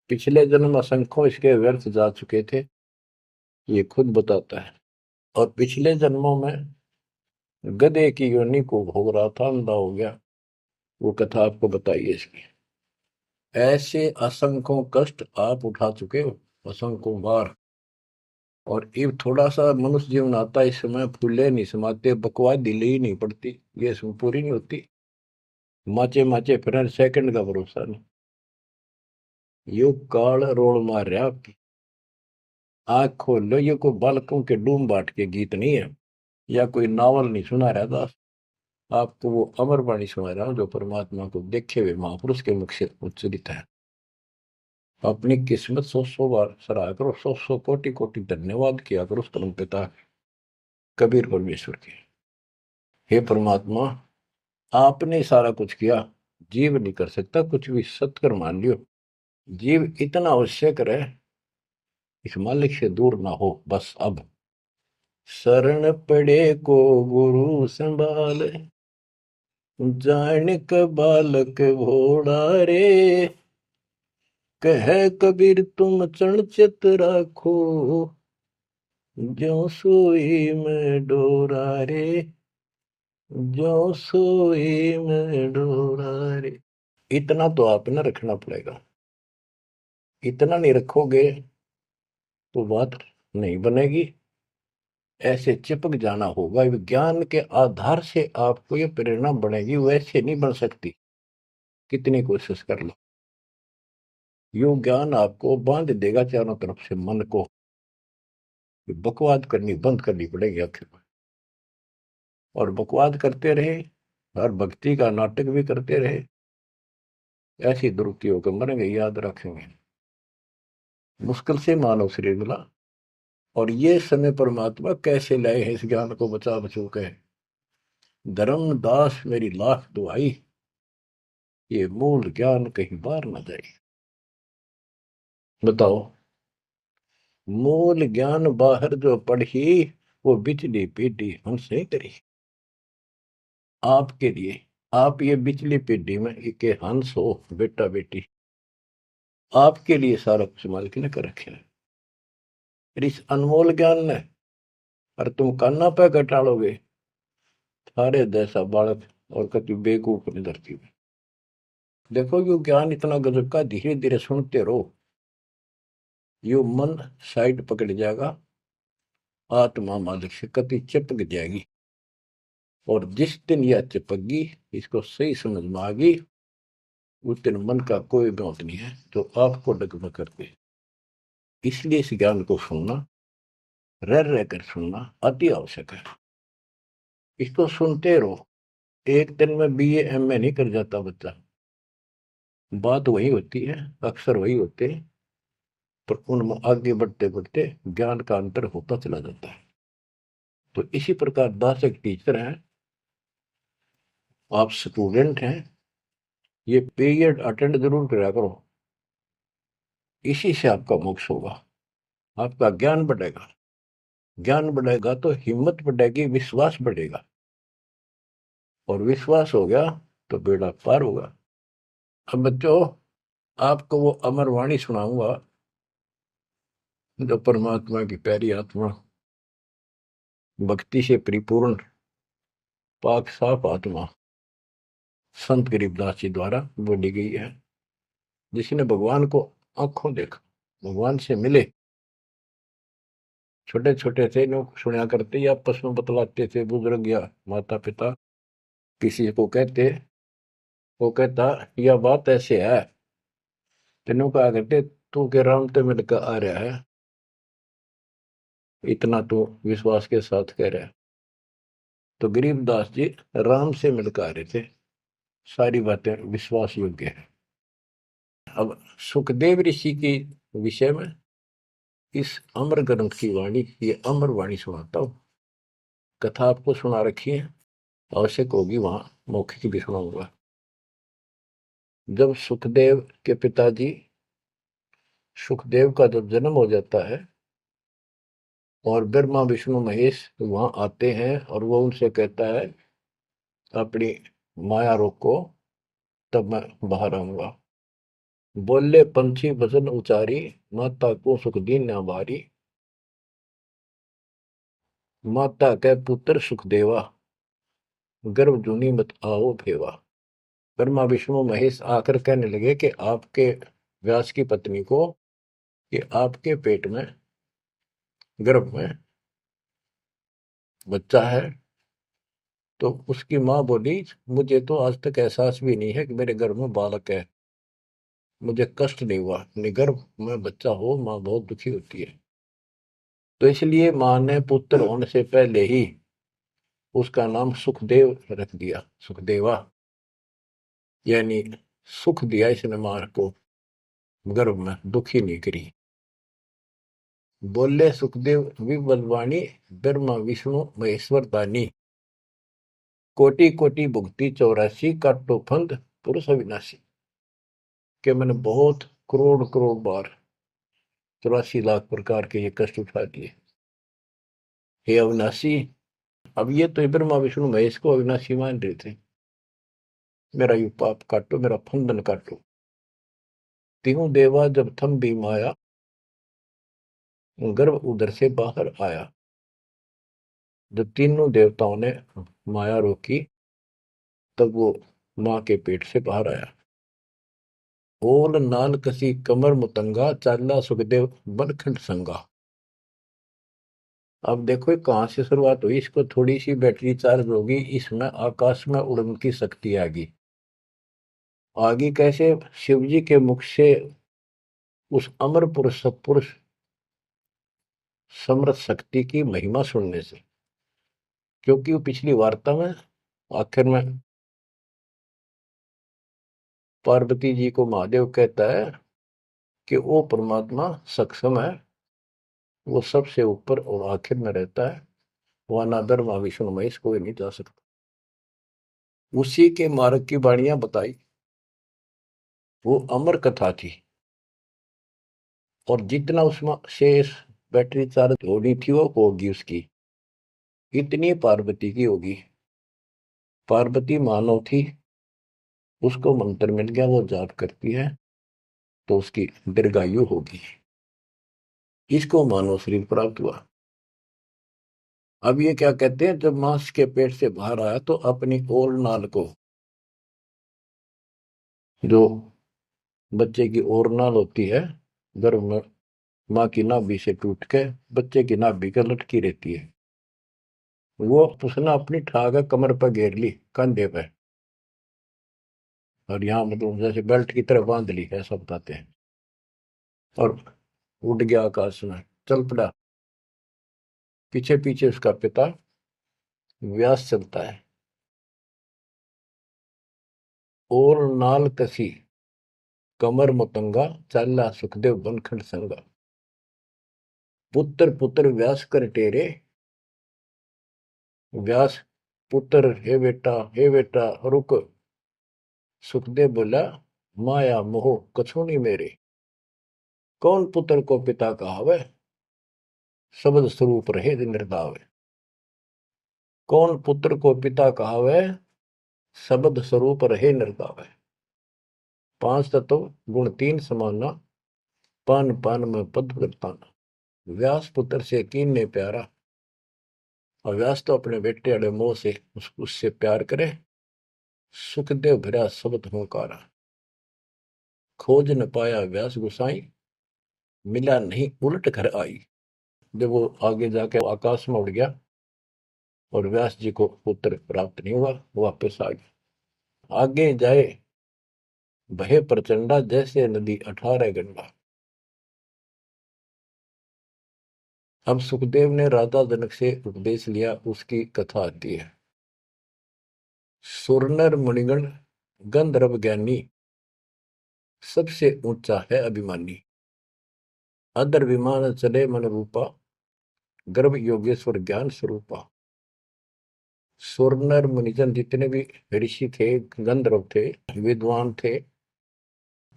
पिछले जन्म असंख्यों इसके व्यर्थ जा चुके थे, ये खुद बताता है। और पिछले जन्मों में गधे की योनि को भोग रहा था, अंधा हो गया। वो कथा आपको बताइए इसकी। ऐसे असंख्यों कष्ट आप उठा चुके हो, असंख्यों बार। और ये थोड़ा सा मनुष्य जीवन आता है, इस समय फूले नहीं समाते, बकवास ढीली ही नहीं पड़ती, ये इसमें पूरी नहीं होती। माचे माचे फिर सेकंड का भरोसा नहीं। यो काल रोल मार रहा आपकी। आंख खोल लो, ये कोई बालकों के डूम बाट के गीत नहीं है, या कोई नावल नहीं सुना रहा था आपको, वो अमर वाणी सुना रहा हूं जो परमात्मा को देखे हुए महापुरुष के मुख से उच्चरित है। अपनी किस्मत सौ सौ बार सराहा करो, सौ सौ कोटि कोटि धन्यवाद किया करो उस परम पिता कबीर परमेश्वर के। हे परमात्मा, आपने सारा कुछ किया, जीव नहीं कर सकता कुछ भी, सत्कर मान लियो। जीव इतना अवश्य करे, इस मालिक से दूर ना हो बस। अब शरण पड़े को गुरु संभाल, जानिक बालक भोड़ा रे, कह कबीर तुम चरण चित राखो, ज्यों सोई में डोरा रे, ज्यों सोई में डोरा रे। इतना तो आपने रखना पड़ेगा, इतना नहीं रखोगे तो बात नहीं बनेगी। ऐसे चिपक जाना होगा, विज्ञान के आधार से आपको ये प्रेरणा बनेगी, वैसे नहीं बन सकती, कितनी कोशिश कर लो। यो ज्ञान आपको बांध देगा चारों तरफ से मन को। बकवाद करनी बंद करनी पड़ेगी आखिर में। और बकवाद करते रहे और भक्ति का नाटक भी करते रहे, ऐसी दुरुक्ति होकर मरेंगे, याद रखेंगे। मुश्किल से मानव शरीर मिला, और ये समय परमात्मा कैसे लाए हैं इस ज्ञान को बचा बचो के। धर्मदास मेरी लाख दुआई, ये मूल ज्ञान कहीं बाहर न जाए। बताओ, मूल ज्ञान बाहर जो पढ़ी, वो बिचली पीढ़ी हमसे करी। आपके लिए, आप ये बिचली पीढ़ी में एक हंस हो, बेटा बेटी, आपके लिए सारा कुछ मालिक ने कर रखे है। इस अनमोल ज्ञान ने, और तुम कान्ना पे घटाड़ोगे थारे जैसा बालक और कति बेवकूफ ने धरती में। देखो यो ज्ञान इतना गजब का, धीरे धीरे सुनते रहो, यो मन साइड पकड़ जाएगा, आत्मा मालिक से कति चिपक जाएगी। और जिस दिन यह चिपकी, इसको सही समझ में आ गई, उस दिन मन का कोई बात नहीं है जो आपको डगमग करते। इसलिए इस ज्ञान को सुनना, रह रह कर सुनना अति आवश्यक है। इसको सुनते रहो, एक दिन में बीए एमए नहीं कर जाता बच्चा। बात वही होती है, अक्सर वही होते हैं, पर उनमें आगे बढ़ते बढ़ते ज्ञान का अंतर होता चला जाता है। तो इसी प्रकार दास एक टीचर है, आप स्टूडेंट हैं, ये पीरियड अटेंड जरूर करा करो। इसी से आपका मोक्ष होगा, आपका ज्ञान बढ़ेगा। ज्ञान बढ़ेगा तो हिम्मत बढ़ेगी, विश्वास बढ़ेगा, और विश्वास हो गया तो बेड़ा पार होगा। अब बच्चों, आपको वो अमर वाणी सुनाऊंगा जो परमात्मा की प्यारी आत्मा, भक्ति से परिपूर्ण पाक साफ आत्मा संत गरीबदास जी द्वारा बोली गई है, जिसने भगवान को आंखों देखा, भगवान से मिले। छोटे छोटे थे लोग, सुना करते या आपस में बतलाते थे, बुजुर्ग या माता पिता किसी को कहते, वो कहता यह बात ऐसे है, तेनों कहा करते तू के राम तो मिलकर आ रहा है, इतना तो विश्वास के साथ कह रहा है। तो गरीबदास जी राम से मिलकर आ रहे थे, सारी बातें विश्वास योग्य है। अब सुखदेव ऋषि के विषय में इस अमर ग्रंथ की वाणी, ये अमर वाणी सुनाता हूँ। कथा आपको सुना रखी है, आवश्यक होगी वहां मौखिक भी सुनाऊंगा। जब सुखदेव के पिताजी सुखदेव का जब जन्म हो जाता है और ब्रह्मा विष्णु महेश वहां आते हैं और वो उनसे कहता है अपनी माया रोको, तब मैं बाहर आऊंगा। बोले पंछी भजन उचारी, माता को सुख दीन न भारी। माता के पुत्र सुखदेवा, गर्भ जूनी मत आओ भेवा। ब्रह्मा विष्णु महेश आकर कहने लगे कि आपके व्यास की पत्नी को, कि आपके पेट में, गर्भ में बच्चा है। तो उसकी माँ बोली, मुझे तो आज तक एहसास भी नहीं है कि मेरे गर्भ में बालक है, मुझे कष्ट नहीं हुआ। गर्भ में बच्चा हो माँ बहुत दुखी होती है। तो इसलिए माँ ने पुत्र होने से पहले ही उसका नाम सुखदेव रख दिया, सुखदेवा, यानी सुख दिया इसने माँ को, गर्भ में दुखी नहीं करी। बोले सुखदेव विबलवाणी, ब्रह्मा विष्णु महेश्वर दानी। कोटि कोटि भुक्ति 84, काटो फंद पुरुष अविनाशी। कि मैंने बहुत करोड़ करोड़ बार 84 लाख प्रकार के ये कष्ट उठा दिए, हे अविनाशी। अब ये तो ब्रह्मा विष्णु महेश को अविनाशी मान रहे थे। मेरा यू पाप काटो, मेरा फंदन काटो। तीनों देवा जब थम भी माया, गर्भ उधर से बाहर आया। जब तीनों देवताओं ने माया रोकी, तब वो माँ के पेट से बाहर आया। ओल नाल कसी कमर मुतंगा, चाला सुखदेव बनखंड संगा। अब देखो कहां से शुरुआत हुई, इसको थोड़ी सी बैटरी चार्ज होगी, इसमें आकाश में उड़ने की शक्ति आगी। आगे कैसे? शिव जी के मुख से उस अमर पुरुष सत्पुरुष समर्थ शक्ति की महिमा सुनने से। क्योंकि वो पिछली वार्ता में आखिर में पार्वती जी को महादेव कहता है कि वो परमात्मा सक्षम है, वो सबसे ऊपर और आखिर में रहता है, वह ना ब्रह्मा विष्णु महेश कोई नहीं जा सकता। उसी के मार्ग की वाणियां बताई, वो अमर कथा थी। और जितना उसमें शेष बैटरी चार्ज होनी थी वो होगी उसकी, इतनी पार्वती की होगी। पार्वती मानव थी, उसको मंत्र मिल गया, वो जाप करती है तो उसकी दीर्घायु होगी। इसको मानव शरीर प्राप्त हुआ। अब ये क्या कहते हैं, जब मांस के पेट से बाहर आया तो अपनी ओर नाल को, जो बच्चे की ओर नाल होती है गर्भ में, माँ की नाभि से टूट के बच्चे की नाभि के लटकी रहती है, वो उसने अपनी ठाक कमर पर घेर ली, कंधे पे, और यहाँ मतलब जैसे बेल्ट की तरह बांध ली, ऐसा बताते हैं। और उड़ गया आकाश में, चल पड़ा। पीछे पीछे उसका पिता व्यास चलता है। और नाल कसी कमर मुतंगा, चाला सुखदेव बनखंड संगा। पुत्र पुत्र व्यास कर टेरे, व्यास पुत्र, हे बेटा रुक। सुखदेव बोला, माया मोह कछु नहीं मेरे। कौन पुत्र को पिता कहावे, शब्द स्वरूप रहे निर्दावे। कौन पुत्र को पिता कहावे, शब्द स्वरूप रहे निर्दावे। पांच तत्व गुण तीन समाना, पान पान में पद वर्ताना। व्यास पुत्र से कीन ने प्यारा, और व्यास तो अपने बेटे अड़े मोह से उससे प्यार करे। सुखदेव भरा शब्द होकारा, खोज न पाया व्यास गुसाई, मिला नहीं उलट घर आई। जब वो आगे जाके आकाश में उड़ गया और व्यास जी को पुत्र प्राप्त नहीं हुआ, वापस आ गया। आगे जाए भय प्रचंडा, जैसे नदी 18 गंडा। अब सुखदेव ने राजा जनक से उपदेश लिया, उसकी कथा आती है। सुरनर मुनिगण गंधर्व ज्ञानी, सबसे ऊंचा है अभिमानी। अदर विमान चले मन रूपा, गर्भ योगेश्वर ज्ञान स्वरूपा। सुर नर मुनिजन जितने भी ऋषि थे, गंधर्व थे, विद्वान थे,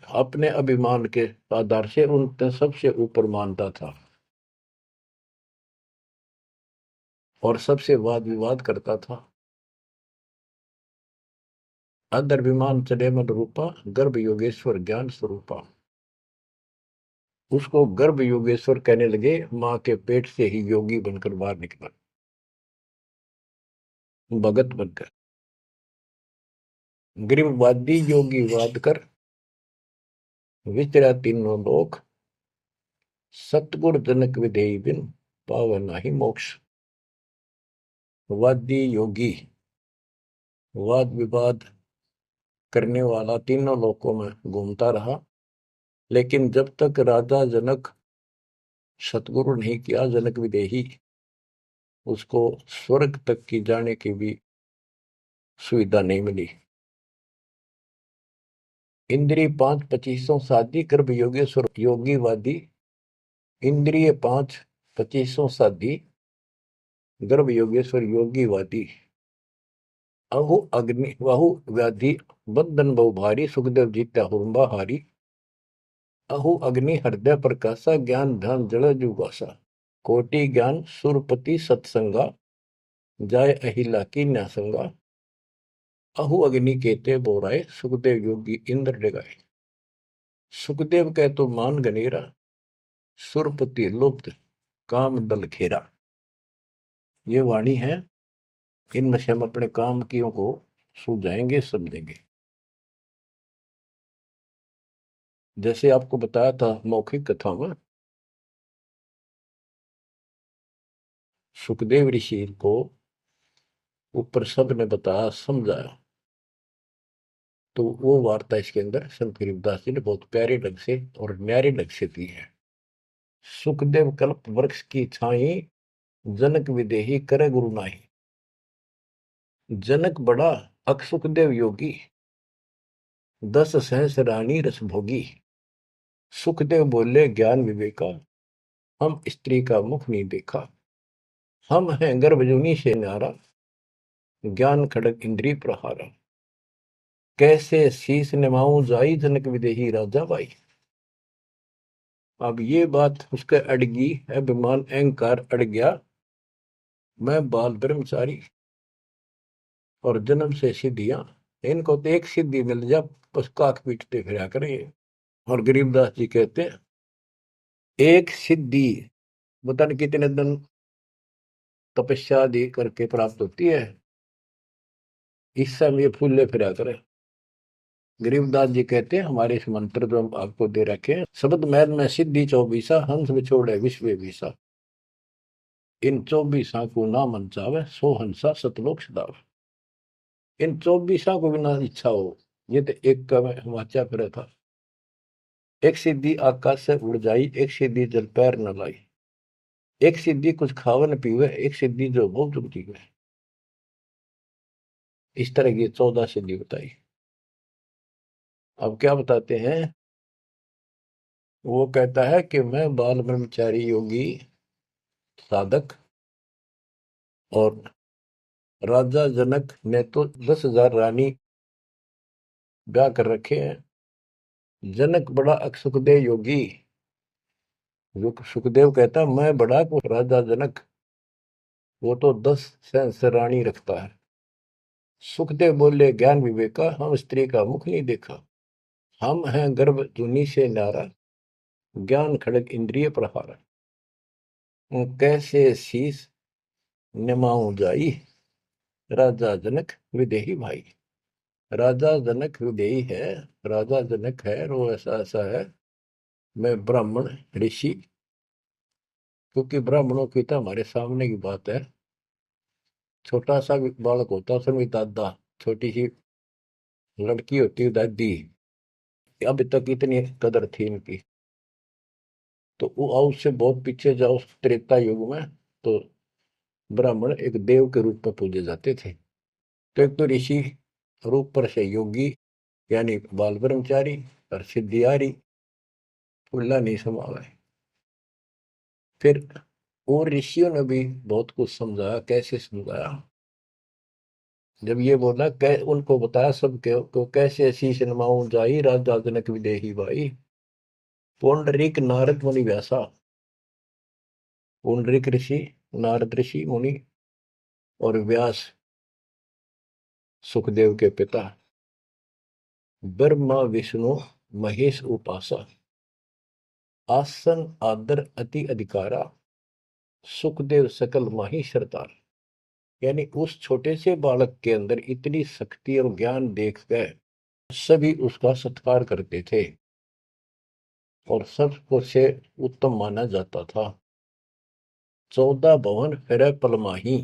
अपने अभिमान के आधार से उन सबसे ऊपर मानता था और सबसे वाद विवाद करता था। अदर विमान चले मन रूपा, गर्भ योगेश्वर ज्ञान स्वरूपा। उसको गर्भ योगेश्वर कहने लगे, मां के पेट से ही योगी बनकर बाहर निकला, भगत बनकर। ग्रीववादी योगी वाद कर, विचरा तीनों लोक, सतगुर जनक विधेयी बिन, पावे नाही मोक्ष। वादी योगी वाद विवाद करने वाला तीनों लोकों में घूमता रहा, लेकिन जब तक राजा जनक सतगुरु नहीं किया, जनक विदेही, उसको स्वर्ग तक की जाने की भी सुविधा नहीं मिली। इंद्रिय 5 25 साधी, गर्भ योगेश्वर योगीवादी। इंद्रिय 5 25 साधी, गर्भ योगेश्वर योगीवादी। अहु अग्नि वाहु व्याधि, बंधन बहु भारी, सुखदेव जीत्या हुरंबा हारी। अहु अग्नि हृदय प्रकाशा, ज्ञान ध्यान जड़ जुगासा। कोटि ज्ञान सुरपति सत्संगा, जाय अहिला की न्यासंगा। अहु अग्नि केते बोराए, सुखदेव योगी इंद्र डगाए। सुखदेव कह तो मान गनेरा, सुरपति लुप्त काम दल घेरा। ये वाणी है, इनमें से हम अपने काम कियों को सुलझाएंगे, समझेंगे। जैसे आपको बताया था मौखिक कथा में, सुखदेव ऋषि को ऊपर सब ने बताया, समझाया, तो वो वार्ता इसके अंदर संत गरीबदास जी ने बहुत प्यारे ढंग से और न्यारे ढंग से दी है। सुखदेव कल्प वृक्ष की छाई, जनक विदेही करे गुरु नाही। जनक बड़ा अक सुखदेव योगी, 10 सहस रानी रस भोगी। सुखदेव बोले ज्ञान विवेका, हम स्त्री का मुख नहीं देखा। हम हैं गर्भजूनी से न्यारा, ज्ञान खड़ग इंद्रिय प्रहारा। कैसे शीस निमाऊं जाई, जनक विदेही राजा बाई। अब ये बात उसके अड़गी, अभिमान अहंकार अड़ गया। मैं बाल ब्रह्मचारी और जन्म से सिद्धियां, इनको तो एक सिद्धि मिल जा, बस काक पीटते फिरा करें। और गरीबदास जी कहते हैं, एक सिद्धि बता नहीं कितने दिन तपस्या आदि करके प्राप्त होती है, इस समय फूले फिरा करे। गरीबदास जी कहते हैं, हमारे इस मंत्र जो हम आपको दे रखे हैं, शब्द मैल में सिद्धि 24, हंस बिछोड़े विश्व विसा। इन 24 को ना मन चावे, सो हंसा सतलोक सदाव। इन 24 को बिना इच्छा हो, ये तो एक का मैं वाचा फिर था। एक सिद्धि आकाश से उड़ जाई, एक सिद्धि जल पैर न लाई। एक सिद्धि कुछ खावन पीवे, एक सिद्धि जो बहुत जुगती है। इस तरह की 14 सिद्धि बताई। अब क्या बताते हैं, वो कहता है कि मैं बाल ब्रह्मचारी योगी साधक, और राजा जनक ने तो 10,000 रानी ब्याह कर रखे हैं। जनक बड़ा सुखदेव योगी, सुखदेव कहता मैं बड़ा को राजा जनक, वो तो 10 सहस्र रानी रखता है। सुखदेव बोले ज्ञान विवेका, हम स्त्री का मुख नहीं देखा। हम हैं गर्भ जूनी से नारा, ज्ञान खड़ग इंद्रिय प्रहारा। कैसे शीस निमाऊं जाई, राजा जनक विदेही भाई। राजा जनक विदेही है, राजा जनक है, और वो ऐसा ऐसा है। मैं ब्राह्मण ऋषि, क्योंकि ब्राह्मणों की तो हमारे सामने की बात है। छोटा सा बालक होता, उसमें भी दादा, छोटी सी लड़की होती है दादी। अब तक इतनी कदर थी इनकी। तो वो उससे बहुत पीछे जाओ, त्रेता युग में तो ब्राह्मण एक देव के रूप में पूजे जाते थे। तो एक तो ऋषि रूप पर से योगी, यानी बाल ब्रह्मचारी, और सिद्धियारी फुल्ला नहीं समावे। फिर और ऋषियों ने भी बहुत कुछ समझाया। कैसे समझाया? जब ये बोला उनको बताया सब को कैसे शीश नमाऊं जाई राजा जनक विदेही भाई। पुंडरीक नारद मुनि व्यासा। पुंडरीक ऋषि, नारद ऋषि मुनि और व्यास सुखदेव के पिता, ब्रह्मा विष्णु महेश उपासा, आसन आदर अति अधिकारा, सुखदेव सकल माही सरदार। यानी उस छोटे से बालक के अंदर इतनी शक्ति और ज्ञान देखकर सभी उसका सत्कार करते थे और सबको से उत्तम माना जाता था। 14 भवन फिर पलमाही,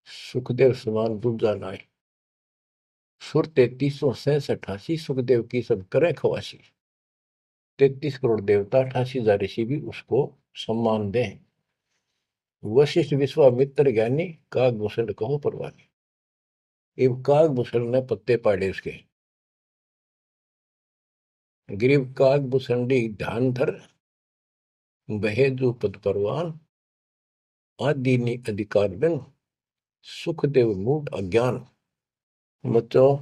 सुखदेव समान दूजा नाय। सुर 3368 सुखदेव की सब करे खवासी। 33 करोड़ देवता 88,000 ऋषि भी उसको सम्मान दें। वशिष्ठ विश्वामित्र ज्ञानी कागभूषण कहो परवानी। इब कागभूषण ने पत्ते पाड़े उसके। ग्रीव कागभूषणी ध्यान धर, बहेजु पद परवान, आदि अधिकार बिन, सुखदेव मूड अज्ञान। बच्चों,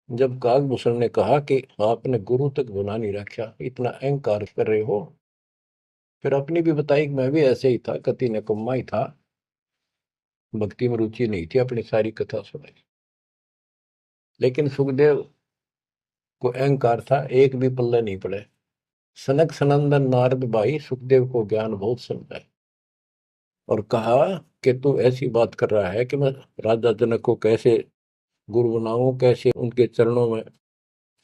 जब कागभूषण ने कहा कि आपने गुरु तक बना नहीं रखा, इतना अहंकार कर रहे हो, फिर अपनी भी बताई कि मैं भी ऐसे ही था, कति निकम्मा ही था, भक्ति में रुचि नहीं थी, अपनी सारी कथा सुनाई। लेकिन सुखदेव को अहंकार था, एक भी पल्ले नहीं पड़े। सनक सनंदन नारद भाई सुखदेव को ज्ञान बहुत समझाए और कहा कि तू ऐसी बात कर रहा है कि मैं राजा जनक को कैसे गुरु बनाऊं, कैसे उनके चरणों में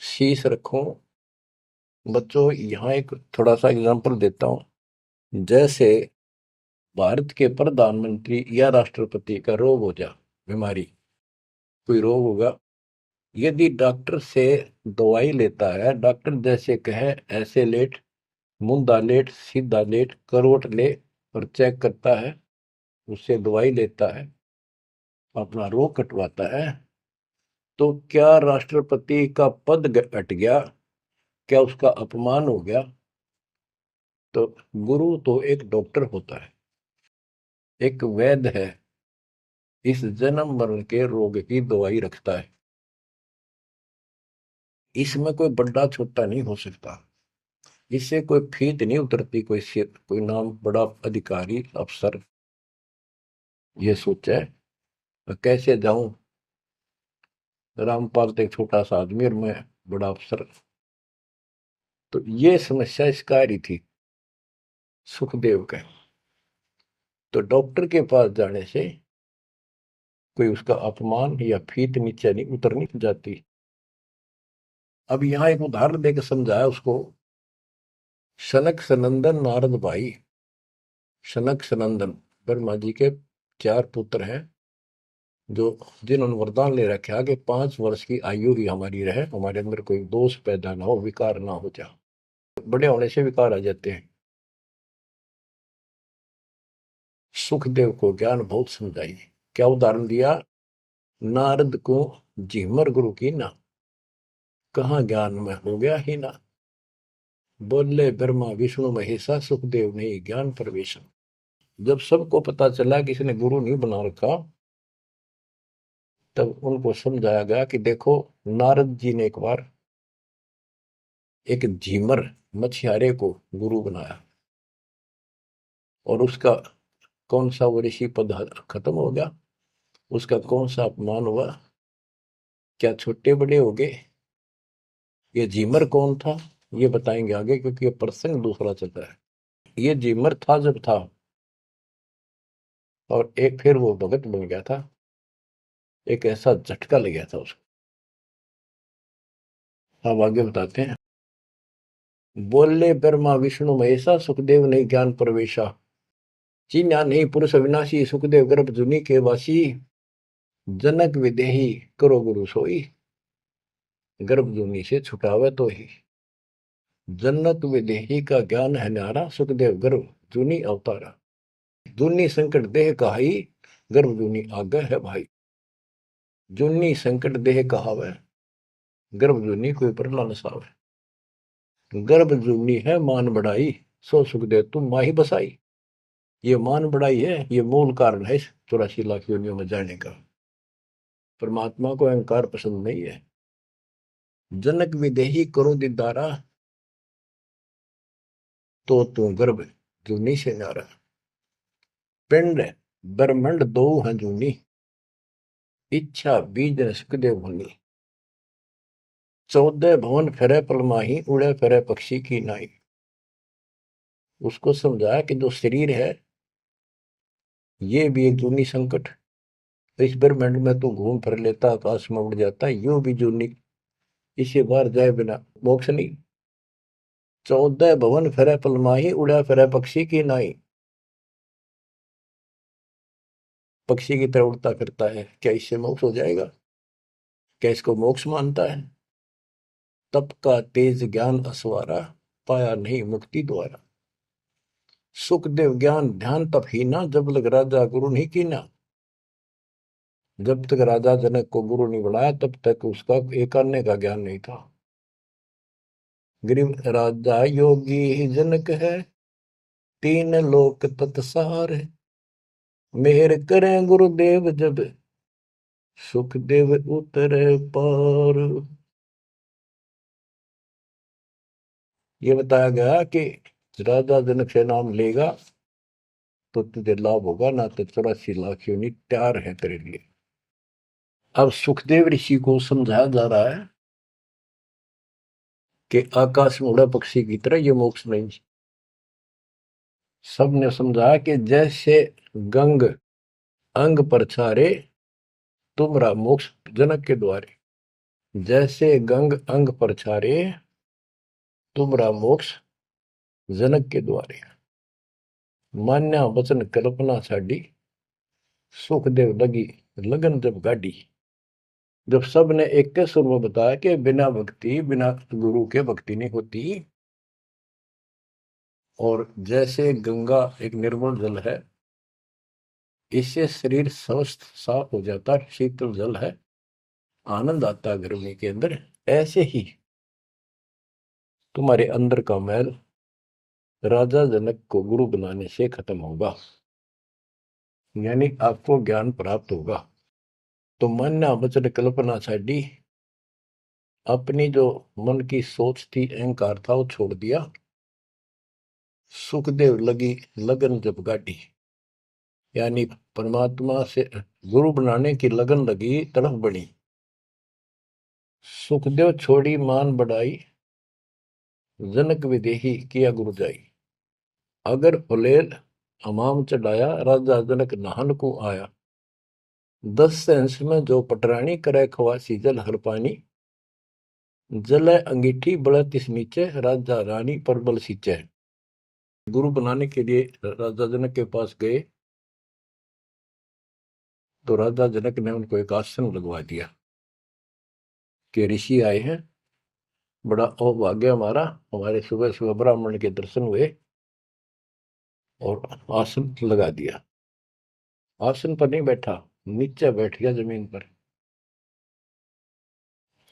शीश रखूं। बच्चों, यहाँ एक थोड़ा सा एग्जांपल देता हूं। जैसे भारत के प्रधानमंत्री या राष्ट्रपति का रोग हो जा, बीमारी, कोई रोग होगा, यदि डॉक्टर से दवाई लेता है, डॉक्टर जैसे कहे ऐसे लेट, मुंदा लेट, सीधा लेट, करवट ले, और चेक करता है, उससे दवाई लेता है, अपना रोग कटवाता है, तो क्या राष्ट्रपति का पद हट गया? क्या उसका अपमान हो गया? तो गुरु तो एक डॉक्टर होता है, एक वैद्य है, इस जन्म मरण के रोग की दवाई रखता है। इसमें कोई बड़ा छोटा नहीं हो सकता, इससे कोई फीत नहीं उतरती। कोई नाम बड़ा अधिकारी अफसर ये सोचे कैसे जाऊं, रामपाल तो एक छोटा सा आदमी और मैं बड़ा अफसर। तो ये समस्या इसका रही थी सुखदेव के। तो डॉक्टर के पास जाने से कोई उसका अपमान या फीत नीचे नहीं उतरनी जाती। अब यहां एक उदाहरण देकर समझाया उसको। सनक सनंदन नारद भाई। सनक सनंदन ब्रह्मा जी के 4 पुत्र हैं, जो जिन्होंने वरदान ले रखा कि 5 वर्ष की आयु ही हमारी रहे, हमारे अंदर कोई दोष पैदा ना हो, विकार ना हो जाए। बड़े होने से विकार आ जाते हैं। सुखदेव को ज्ञान बहुत समझाई। क्या उदाहरण दिया? नारद को झिमर गुरु की ना, कहाँ ज्ञान में हो गया ही ना। बोले ब्रह्मा विष्णु महेशा, सुखदेव ने ज्ञान प्रवेश। जब सबको पता चला कि इसने गुरु नहीं बना रखा, तब उनको समझाया गया कि देखो, नारद जी ने एक बार एक झीमर मछियारे को गुरु बनाया, और उसका कौन सा वो ऋषि पद खत्म हो गया, उसका कौन सा अपमान हुआ, क्या छोटे बड़े हो गए। ये झीमर कौन था ये बताएंगे आगे, क्योंकि ये प्रसंग दूसरा चल रहा है। ये झीमर था जब था, और एक फिर वो भगत बन गया था, एक ऐसा झटका लग गया था उसको। अब आगे बताते हैं। बोले ब्रह्मा विष्णु महेशा, सुखदेव ने ज्ञान प्रवेशा। चीन्या नहीं पुरुष अविनाशी, सुखदेव गर्भ जुनि के वासी। जनक विदेही करो गुरु सोई, गर्भ जुनि से छुटावे तो ही। जनक विदेही का ज्ञान है न्यारा, सुखदेव गर्भ जुनि अवतारा। जुनि संकट देह कहाई, गर्भ जुनि आगे है भाई। जुनि संकट देह कहावे, गर्भ जुनि कोई परला न सावे। गर्भ जुनि है मान बढ़ाई, सो सुखदेव तुम माही बसाई। ये मान बढ़ाई है, ये मूल कारण है इस 84 लाख योनियों में जाने का। परमात्मा को अहंकार पसंद नहीं है। जनक विदेही करो दीदारा, तो तू गर्भ जूनी से नारा। पिंड ब्रह्मंड दो हैं जूनी, इच्छा बीज न सुखदेव भूनी। 14 भवन फिरे पलमाही, उड़े फिरे पक्षी की नाई। उसको समझाया कि जो शरीर है ये भी एक जूनी संकट। इस ब्रह्मांड में तो घूम फिर लेता, आकाश में उड़ जाता, यो भी जूनी, इसे बाहर जाए बिना मोक्ष नहीं। 14 भवन फिरे पलमाही, उड़ा फिरे पक्षी की नाई। पक्षी की तरह उड़ता फिरता है, क्या इससे मोक्ष हो जाएगा? क्या इसको मोक्ष मानता है? तप का तेज ज्ञान असवारा, पाया नहीं मुक्ति द्वारा। सुखदेव ज्ञान ध्यान तप ही ना, जब लग राजा गुरु नहीं कीना। जब तक राजा जनक को गुरु नहीं बनाया तब तक उसका एक अन्य का ज्ञान नहीं था। गरीब राजा योगी ही जनक है, तीन लोक तत्सार है। मेहर करें गुरुदेव जब, सुखदेव उतरे पार। ये बताया गया कि राजा जनक से नाम लेगा तो तुझे लाभ होगा, ना तो 84 लाख योनि तैयार है तेरे लिए। अब सुखदेव ऋषि को समझाया जा रहा है कि आकाश में उड़ा पक्षी की तरह ये मोक्ष नहीं। सबने समझाया कि जैसे गंग अंग पर छारे, तुमरा मोक्ष जनक के द्वारे। जैसे गंग अंग पर छारे, तुमरा मोक्ष जनक के द्वारे। मान्या वचन कल्पना छाड़ी, सुखदेव लगी लगन जब गाड़ी। जब सब ने एक के सुर में बताया कि बिना भक्ति, बिना गुरु के भक्ति नहीं होती। और जैसे गंगा एक निर्मल जल है, इससे शरीर स्वस्थ साफ हो जाता, शीतल जल है, आनंद आता है गर्मी के अंदर। ऐसे ही तुम्हारे अंदर का मैल राजा जनक को गुरु बनाने से खत्म होगा, यानी आपको ज्ञान प्राप्त होगा। तो मान्या वचन कल्पना छाड़ी, अपनी जो मन की सोच थी, अहंकार था, वो छोड़ दिया। सुखदेव लगी लगन जब गाड़ी, यानी परमात्मा से गुरु बनाने की लगन लगी, तड़फ बढ़ी। सुखदेव छोड़ी मान बढ़ाई, जनक विदेही किया गुरु जाई। अगर फुलेल हमाम चढ़ाया, राजा जनक नहान को आया। 10 सेंस में जो पटरानी करे खवासी जल हर पानी। जल अंगीठी बड़ा तिस नीचे, राजा रानी पर बल सींचे। गुरु बनाने के लिए राजा जनक के पास गए तो राजा जनक ने उनको एक आसन लगवा दिया कि ऋषि आए हैं, बड़ा अभाग्य हमारा, हमारे सुबह सुबह ब्राह्मण के दर्शन हुए और आसन लगा दिया। आसन पर नहीं बैठा, नीचे बैठ गया जमीन पर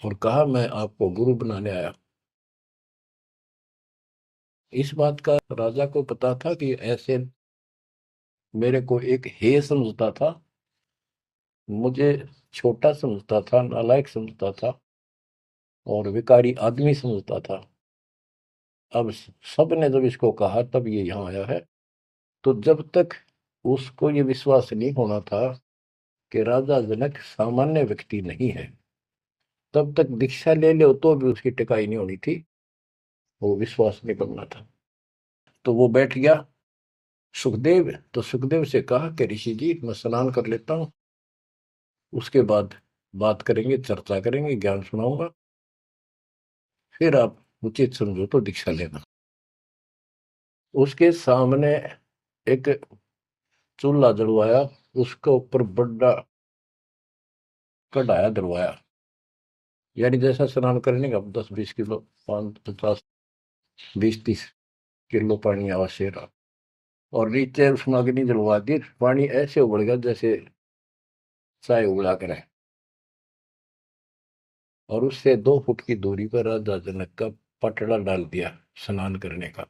और कहा मैं आपको गुरु बनाने आया। इस बात का राजा को पता था कि ऐसे मेरे को एक हे समझता था, मुझे छोटा समझता था, नालायक समझता था और विकारी आदमी समझता था। अब सब ने जब इसको कहा तब ये यहाँ आया है। तो जब तक उसको ये विश्वास नहीं होना था कि राजा जनक सामान्य व्यक्ति नहीं है, तब तक दीक्षा ले लो तो भी उसकी टिकाई नहीं होनी थी, वो विश्वास नहीं करना था। तो वो बैठ गया सुखदेव। तो सुखदेव से कहा कि ऋषि जी मैं स्नान कर लेता हूँ, उसके बाद बात करेंगे, चर्चा करेंगे, ज्ञान सुनाऊंगा, फिर आप उचित समझो तो दीक्षा लेना। उसके सामने एक चूल्हा जलवाया, उसके ऊपर बड़ा कढ़ाया दरवाया, यानी जैसा स्नान करने का 10-20 किलो, 5-50, 20-30 किलो पानी आवश्यक रहा। और नीचे उसमें अग्नि जलवा दी, पानी ऐसे उबल गया जैसे चाय उबला करे। और उससे 2 फुट की दूरी पर राजा जनक का पटड़ा डाल दिया स्नान करने का।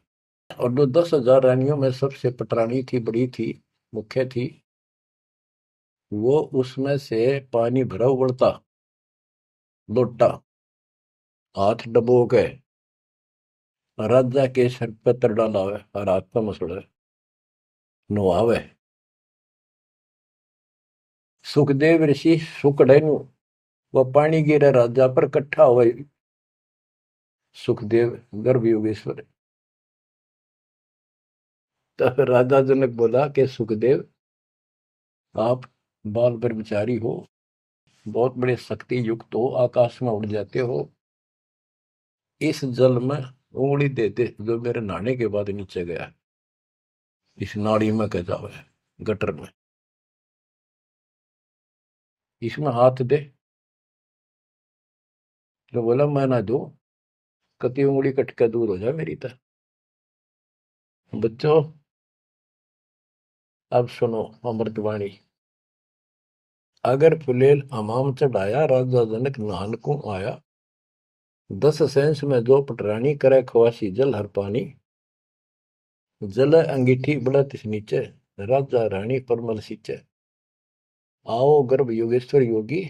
और जो 10,000 रानियों में सबसे पटरानी थी, बड़ी थी, मुख्य थी, वो उसमें से पानी भरा उबलता लोटा हाथ डबो के राजा के सर पे तर डालावे और हाथ पे मसड़े नुआवे। सुखदेव ऋषि सुकड़े नु वह पानी गिरे राजा पर कट्ठा हुए। सुखदेव गर्भ योगेश्वर। तो राजा जनक बोला कि सुखदेव, आप बाल ब्रह्मचारी हो, बहुत बड़े शक्ति युक्त हो, आकाश में उड़ जाते हो, इस जल में उंगली दे दे जो मेरे नहाने के बाद नीचे गया, इस नाड़ी में कह जाओ, गटर में, इसमें हाथ दे। तो बोला मैं ना दू, कति उंगली कट के दूर हो जाए मेरी तरह। बच्चों अब सुनो अमृतवाणी। अगर फुलेल हमाम चढ़ाया, राजा जनक नहान को आया, 10 सेंस में जो पटरानी करे खवासी जल हर पानी, जल अंगीठी बढ़त नीचे, राजा रानी परमल सींचे। आओ गर्भ योगेश्वर योगी,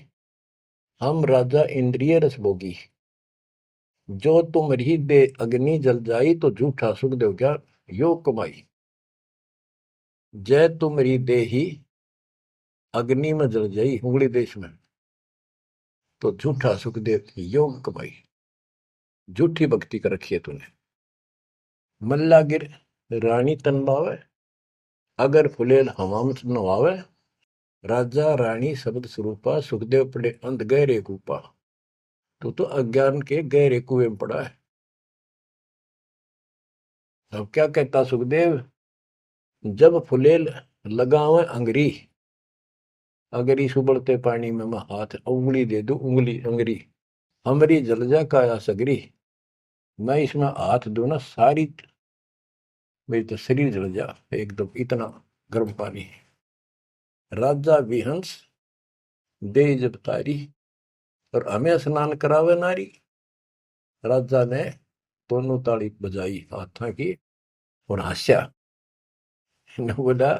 हम राजा इंद्रिय रस भोगी, जो तुम रही दे अग्नि जल जाई, तो झूठा सुख देव क्या योग कमाई। जय तुम री दे ही अग्नि में जल जाई, उंगली देश में, तो झूठा सुख देव योग कमाई। झूठी भक्ति कर रखी है तूने। मल्ला गिर रानी तन बावे, अगर फुलेल हमाम नवावे, राजा रानी शब्द स्वरूपा, सुखदेव पड़े अंध गहरे कूपा। तो अज्ञान के गहरे कुएं में पड़ा है। अब क्या कहता सुखदेव, जब फुलेल लगावे अंगरी, अगर इस उबलते पानी में मैं हाथ उंगली दे दूं, उंगली अंगरी हमारी जल जा काया सगरी, मैं इसमें हाथ दूं ना, सारी मेरी तो शरीर जल जा एकदम, इतना गर्म पानी है। राजा विहंस दे जब तारी, और हमें स्नान करावे नारी। राजा ने दोनों ताली बजाई हाथा की और हंसा, न बोला,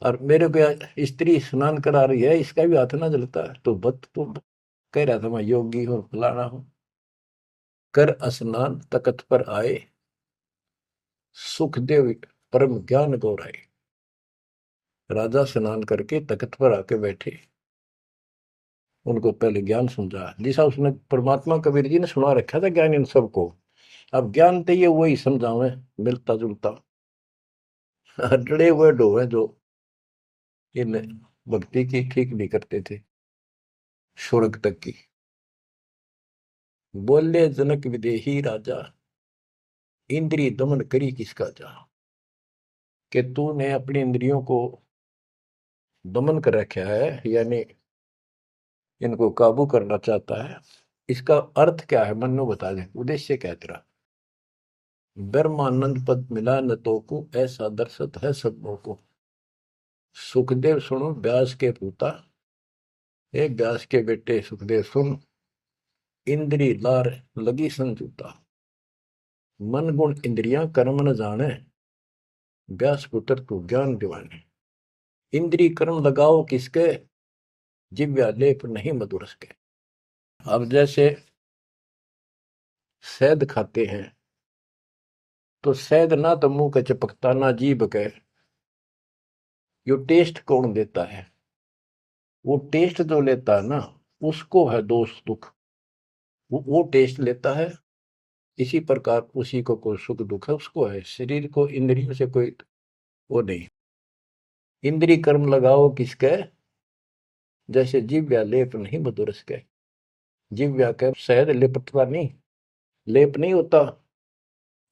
और मेरे को स्त्री स्नान करा रही है, इसका भी हाथ ना जलता, तो बत तो कह रहा था मैं योगी हूं, फलाना हूं। कर स्नान तकत पर आए, सुखदेव परम ज्ञान गौराए। राजा स्नान करके तख्त पर आके बैठे, उनको पहले ज्ञान समझा, जैसा उसने परमात्मा कबीर जी ने सुना रखा था ज्ञान इन सबको। अब ज्ञान तो ये वही समझावे, मिलता जुलता डरे हुए डोवे जो इन भक्ति की ठीक नहीं करते थे स्वर्ग तक की। बोले जनक विदेही राजा, इंद्रिय दमन करी किसका जा, कि तूने अपनी इंद्रियों को दमन कर रखा है, यानी इनको काबू करना चाहता है। इसका अर्थ क्या है, मन्नू बता दे, उद्देश्य क्या है तेरा। ब्रह्मानंद पद मिला न तो को, ऐसा दर्शत है सबों को। सुखदेव सुनो व्यास के पूता, एक व्यास के बेटे सुखदेव सुन, इंद्री लार लगी संजूता, मन गुण इंद्रियां कर्म न जाने, व्यास पुत्र तू ज्ञान दिवाने। इंद्री कर्म लगाओ किसके, जिव्या लेप नहीं मधुरस के। अब जैसे शहद खाते हैं, तो शहद ना तो मुंह के चिपकता ना जीभ के, यो टेस्ट कौन देता है, वो टेस्ट जो लेता है ना, उसको है दोष दुख, वो टेस्ट लेता है। इसी प्रकार उसी को कोई सुख दुख है, उसको है। शरीर को इंद्रियों से कोई वो नहीं। इंद्री कर्म लगाओ किसके, जैसे जिव्या लेप नहीं मधुरस के। जिव्या के शहद लिपटता नहीं, लेप नहीं होता,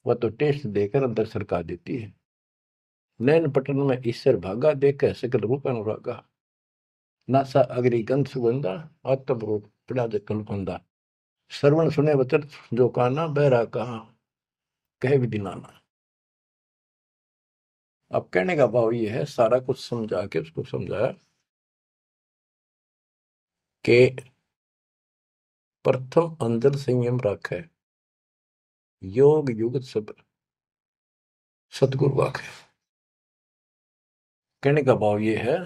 वह तो टेस्ट देकर अंदर सरका देती है। नैन पटन में ईश्वर भागा, देखे सकल रूप अनुरागा, नासा अग्नि गंध सुगंधा, आत्म रूप पड़ा जकल फंदा। श्रवण सुने वचन जो काना, बहरा कहा कहे विधि नाना। अब कहने का भाव ये है, सारा कुछ समझा के उसको समझाया कि प्रथम अंदर संयम रखे, योग युगत सब्र, सदगुरु वाक्य। कहने का भाव ये है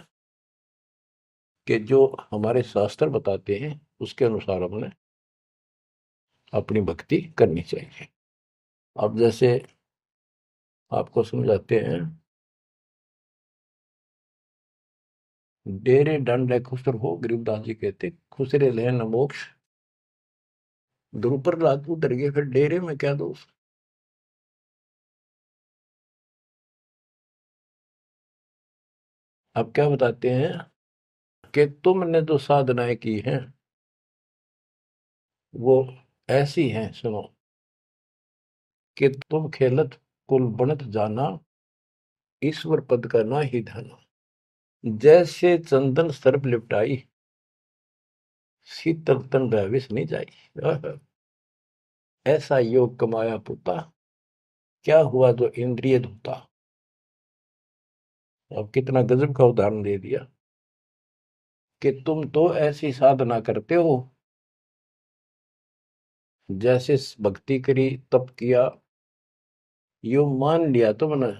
कि जो हमारे शास्त्र बताते हैं उसके अनुसार हमने अपनी भक्ति करनी चाहिए। अब जैसे आपको समझाते हैं, डेरे दंड खुसर हो, गरीबदास जी कहते खुसरे ले न मोक्ष, द्रुपर लात उतर गए, फिर डेरे में क्या दोष। अब क्या बताते हैं कि तुमने जो साधनाएं की हैं वो ऐसी हैं, सुनो, कि तुम खेलत कुल बनत जाना, ईश्वर पद का ना ही धना। जैसे चंदन सर्प लिपटाई, शीतल तन भविष्य नहीं जाई। ऐसा योग कमाया पुता, क्या हुआ जो इंद्रिय धूता। अब कितना गजब का उदाहरण दे दिया कि तुम तो ऐसी साधना करते हो, जैसे भक्ति करी, तप किया, यो मान लिया तुमने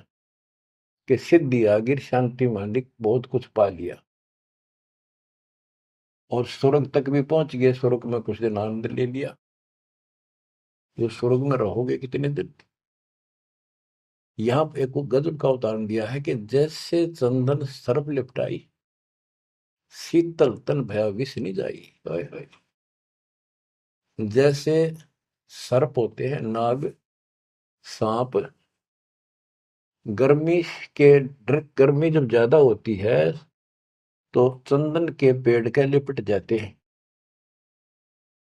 कि सिद्धि आ गिर, शांति मालिक, बहुत कुछ पा लिया और स्वर्ग तक भी पहुंच गए। स्वर्ग में कुछ दिन आनंद ले लिया। जो स्वर्ग में रहोगे कितने दिन। यहाँ पे एक गजब का उदाहरण दिया है कि जैसे चंदन सर्प लिपटाई, शीतल तन भया विष नहीं जाई। हाय हाय। जैसे सर्प होते हैं, नाग, सांप, गर्मी के गर्मी जब ज्यादा होती है तो चंदन के पेड़ के लिपट जाते हैं,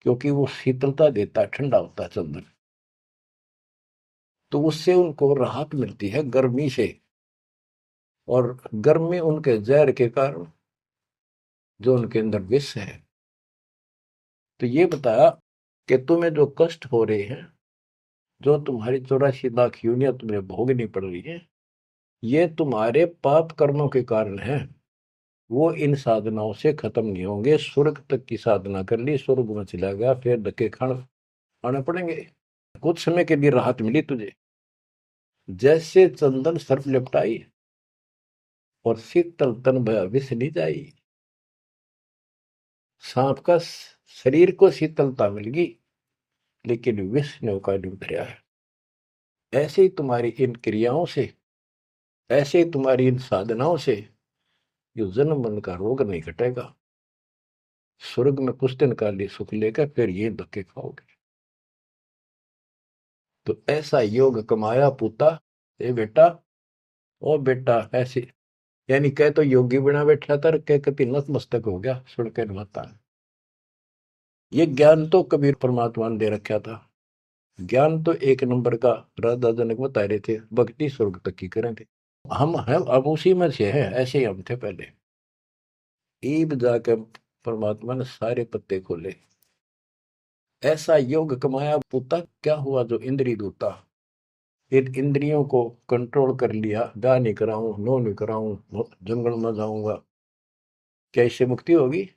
क्योंकि वो शीतलता देता है, ठंडा होता है चंदन। तो उससे उनको राहत मिलती है गर्मी से, और गर्मी उनके जहर के कारण जो उनके अंदर विष है। तो ये बताया कि तुम्हें जो कष्ट हो रहे हैं, जो तुम्हारी 84 लाख यूनियन तुम्हें भोगनी पड़ रही है, ये तुम्हारे पाप कर्मों के कारण है। वो इन साधनाओं से खत्म नहीं होंगे। स्वर्ग तक की साधना कर ली, स्वर्ग में चला गया, फिर धक्के खाने पड़ेंगे। कुछ समय के लिए राहत मिली तुझे, जैसे चंदन सर्प लिपटाई और शीतल तन भया विष नहीं जाई। सांप का शरीर को शीतलता मिल गई, लेकिन विष ने का नहीं उतरा है। ऐसे ही तुम्हारी इन क्रियाओं से, ऐसे ही तुम्हारी इन साधनाओं से जो जन्म मन का रोग नहीं घटेगा। स्वर्ग में कुछ दिन का लिए सुख लेकर फिर ये धक्के खाओगे। तो ऐसा योग कमाया पूता, ए बेटा, ओ बेटा, ऐसे यानी कह तो योगी बना बैठा था, कह कति नतमस्तक हो गया सुन के माता। ये ज्ञान तो कबीर परमात्मा ने दे रखा था। ज्ञान तो एक नंबर का राधा जनक बता रहे थे, भक्ति स्वर्ग तक की करें थे। हम हैं अब उसी में से हैं, ऐसे ही हम थे पहले। ईब जाकर परमात्मा ने सारे पत्ते खोले। ऐसा योग कमाया पुता, क्या हुआ जो इंद्रिय दूता। इन इंद्रियों को कंट्रोल कर लिया, ब्याह नहीं कराऊं, नो नहीं कराऊं, जंगल में जाऊंगा, क्या इससे मुक्ति होगी।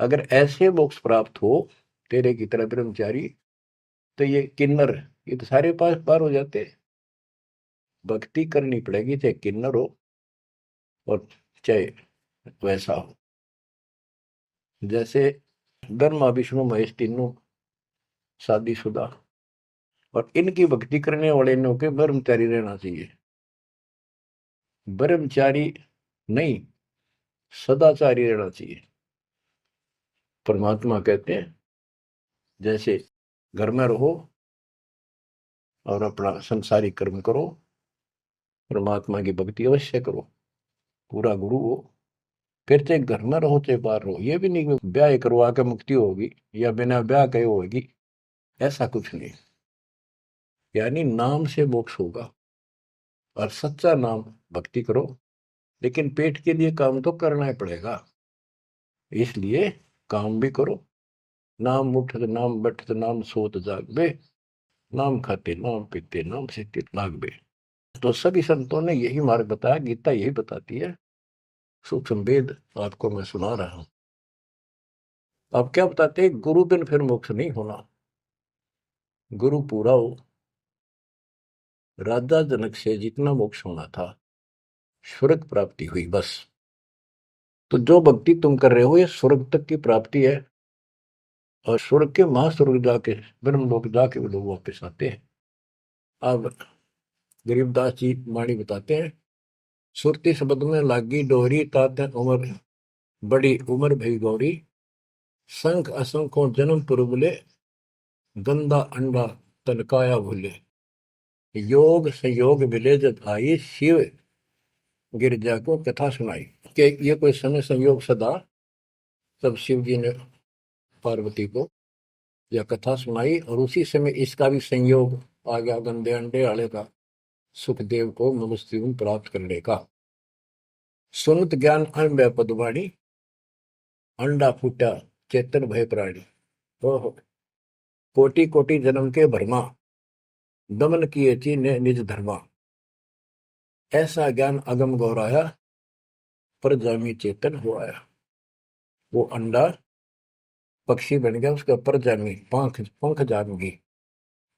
अगर ऐसे मोक्ष प्राप्त हो तेरे की तरह ब्रह्मचारी, तो ये किन्नर, ये तो सारे पास पार हो जाते। भक्ति करनी पड़ेगी, चाहे किन्नर हो और चाहे वैसा हो। जैसे ब्रह्मा विष्णु महेश तीनों शादीशुदा, और इनकी भक्ति करने वाले इनों के ब्रह्मचारी रहना चाहिए। ब्रह्मचारी नहीं, सदाचारी रहना चाहिए। परमात्मा कहते हैं जैसे घर में रहो और अपना संसारिक कर्म करो, परमात्मा की भक्ति अवश्य करो, पूरा गुरु हो। फिर चाहे घर में रहो चाहे बाहर रहो। ये भी नहीं कि ब्याह करवा के मुक्ति होगी या बिना ब्याह के होगी, ऐसा कुछ नहीं। यानी नाम से मोक्ष होगा, और सच्चा नाम भक्ति करो, लेकिन पेट के लिए काम तो करना ही पड़ेगा। इसलिए काम भी करो। नाम उठत नाम बैठत नाम सोत जागबे, नाम खाते नाम पीते नाम से लागबे। तो सभी संतों ने यही मार्ग बताया, गीता यही बताती है। सूक्ष्म वेद आपको मैं सुना रहा हूं। अब क्या बताते हैं, गुरु बिन फिर मोक्ष नहीं होना। गुरु पूरा हो, राजा जनक से जितना मोक्ष होना था, स्वर्ग प्राप्ति हुई बस। तो जो भक्ति तुम कर रहे हो ये स्वर्ग तक की प्राप्ति है, और स्वर्ग के महास्वर्ग जाके, ब्रह्म लोक जाके वो लोग वापस आते हैं। अब गरीबदास जी वाणी बताते हैं, सुरती शब्द में लागी डोरी, तात उम्र बड़ी उम्र भई गौरी, संख असंखों जन्म पुरबले, गंदा अंडा तनकाया भूले, योग संयोग मिले जब आई, शिव गिरजा को कथा सुनाई। कि ये कोई समय संयोग सदा, तब शिव जी ने पार्वती को यह कथा सुनाई, और उसी समय इसका भी संयोग आ गया गंदे अंडे वाले का, सुखदेव को मनुष्य प्राप्त करने का। सुनत ज्ञान अन पदवाणी, अंडा फूटा चेतन भय प्राणी। ओहो, कोटि कोटि जन्म के भरमा, दमन किए ची ने निज धर्मा, ऐसा ज्ञान अगम गौराया, पर जामी चेतन हो आया। वो अंडा पक्षी बन गया, उसके ऊपर जामी पंख पंख जामगी,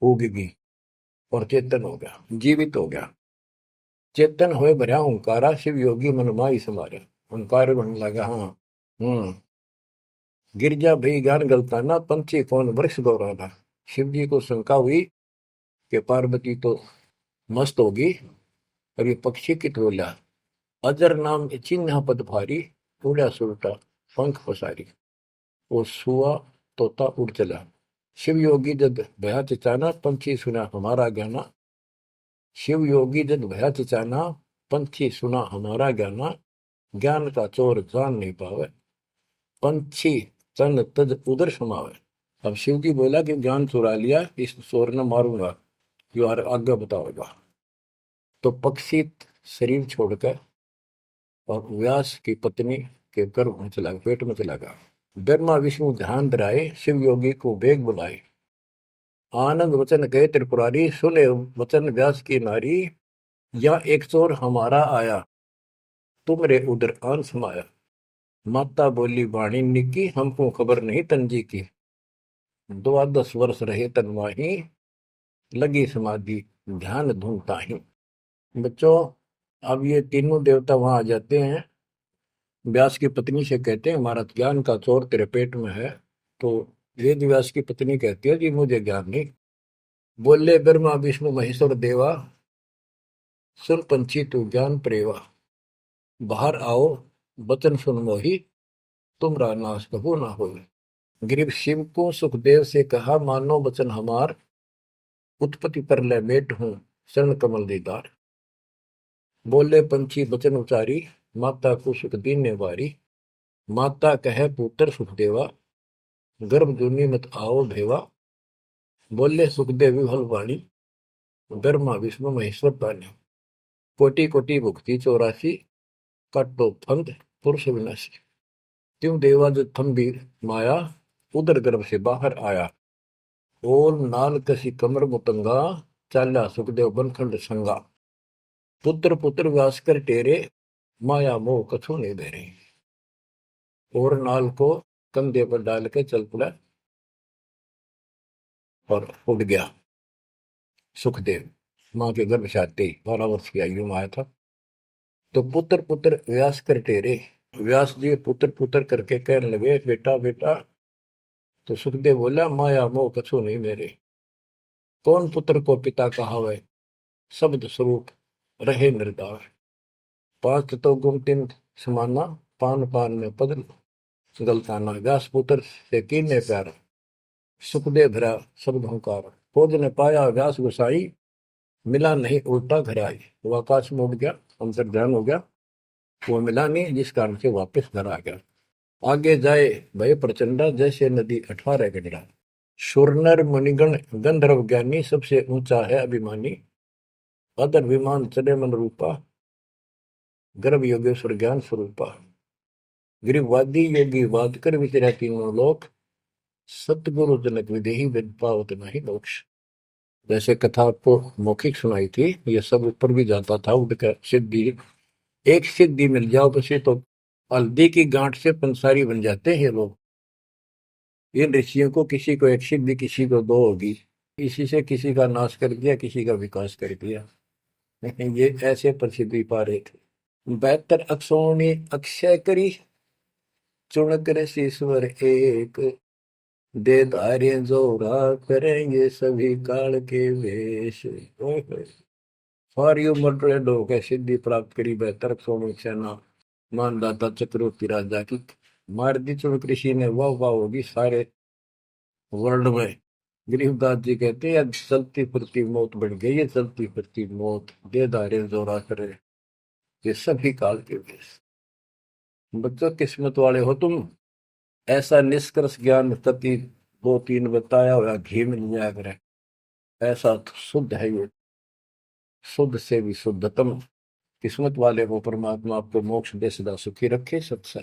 उगगी, और चेतन हो गया, जीवित हो गया। चेतन होए भरा ओंकारा, शिव योगी मन माई समारे। ओंकार बनने लगा। हाँ, गिरजा भई ज्ञान गलताना, पंछी कौन वृक्ष गौराना। शिव जी को शंका हुई कि पार्वती तो मस्त होगी, और ये पक्षी कित बोला। अजर नाम चिन्ह पद भारी, उड़ा सुरटा पंख पसारी। वो सुआ तोता उड़ चला। शिव योगी जद भया चिचाना, पंछी सुना हमारा ज्ञाना। शिव योगी जद भया चिचाना, पंछी सुना हमारा ज्ञाना। ज्ञान का चोर जान नहीं पावे, पंछी तन तज उदर समावे। अब शिव जी बोला कि ज्ञान चुरा लिया, इस चोर ने मारूंगा, जो आगे बताओगा। तो पक्षी शरीर छोड़कर और व्यास की पत्नी के गर्भ में चला गया, पेट में चला गया। ब्रह्मा विष्णु ध्यान धराए, शिव योगी को बेग बुलाए। आनंद वचन गए त्रिपुरारी, सुने वचन व्यास की नारी। या एक चोर हमारा आया, तुमरे उधर आन समाया। माता बोली वाणी निकी, हमको खबर नहीं तंजी की। 12 वर्ष रहे तनवाही, लगी समाधि ध्यान धूमता ही। बच्चों, अब ये तीनों देवता वहां आ जाते हैं, व्यास की पत्नी से कहते हैं हमारा ज्ञान का चोर तेरे पेट में है। तो वेद व्यास की पत्नी कहती है जी मुझे ज्ञान नहीं। बोले ब्रह्मा विष्णु महेश्वर देवा, सुन पंछी तू ज्ञान प्रेवा। बाहर आओ वचन सुन मोही, तुमरा नाश कबू ना हो। गिरीव शिव को सुखदेव से कहा, मानो वचन हमार, उत्पत्ति पर ले मेट हूं शरण कमल दीदार। बोले पंछी वचन उचारी, माता को सुख दीन ने वारी। माता कहे पुत्र सुखदेवा, गर्भ जूनी मत आओ भेवा। बोले सुखदेव विफल वाणी, ब्रह्मा विष्णु महेश्वर पानी। कोटि कोटि भुक्ति 84, काटो फंद पुरुष विनाशी। त्यों देवा जो थम्बीर माया, उदर गर्भ से बाहर आया। ओल नाल कसी कमर मुतंगा, चाल्या सुखदेव बनखंड संगा। पुत्र पुत्र व्यास कर टेरे, माया मोह कछु नहीं बेरे। और नाल को कंधे पर डाल के चल पड़ा और उड़ गया सुखदेव। माँ के गर्भ से आते ही 12 वर्ष की आयु में आया था। तो पुत्र पुत्र व्यास कर टेरे, व्यास जी पुत्र पुत्र करके कहने लगे बेटा बेटा। तो सुखदेव बोला माया मोह कछु नहीं मेरे। कौन पुत्र को पिता कहावे, शब्द स्वरूप रहे निर्दार। 5 तो गुम 3 समाना, पान पान में पद गलताना। व्यास पुत्र से कीने प्यार, सुखदेव भरा शब्द हंकार। खोज ने पाया व्यास गुसाई, मिला नहीं उल्टा घर आई। वो आकाश में उड़ गया, अंतर ध्यान हो गया, वो मिला नहीं, जिस कारण से वापस घर आ गया। आगे जाए भय प्रचंडा, जैसे नदी 18 गंडा। सुरनर मुनिगण गंधर्व ज्ञानी, सबसे ऊंचा है अभिमानी। अदर विमान चले मन रूपा, गर्भ योगेश्वर ज्ञान स्वरूपा। गिरिवादी योगी वाद कर विचरा तीनों लोक, सतगुरु जनक विदेही विद पावत नहीं मोक्ष। जैसे कथा आपको मौखिक सुनाई थी, ये सब ऊपर भी जाता था उड़कर। सिद्धि, एक सिद्धि मिल जाओ बसे तो हल्दी की गांठ से पंसारी बन जाते हैं लोग। इन ऋषियों को किसी को एक सिद्धि, किसी को 2 होगी। इसी से किसी का नाश कर दिया, किसी का विकास कर दिया। लेकिन ये ऐसे प्रसिद्धि पा रहे थे। 72 अक्षरों ने अक्षय करी, चुन कर ईश्वर एक, दे धार्य जोरा करेंगे सभी काल के वेश। ओए होए। सारी उम्र टोले लोग है सिद्धि प्राप्त करी, 72 अक्षरों में सेना मानदाता चक्रवर्ती राजा की मार दी चुन कृषि ने, वाह वाह होगी सारे वर्ल्ड में। गरीबदास जी कहते हैं चलती फिरती मौत बन गई है, चलती फिरती मौत, दे धारे जोरा करे ये सभी काल के वेश। बच्चों किस्मत वाले हो तुम, ऐसा निष्कर्ष ज्ञान तति 2-3 बताया हुआ घी मिल जाया करे, ऐसा तो शुद्ध है ये, शुद्ध से भी शुद्धतम। किस्मत वाले को परमात्मा आपको मोक्ष दे, सदा सुखी रखे। सत्संग।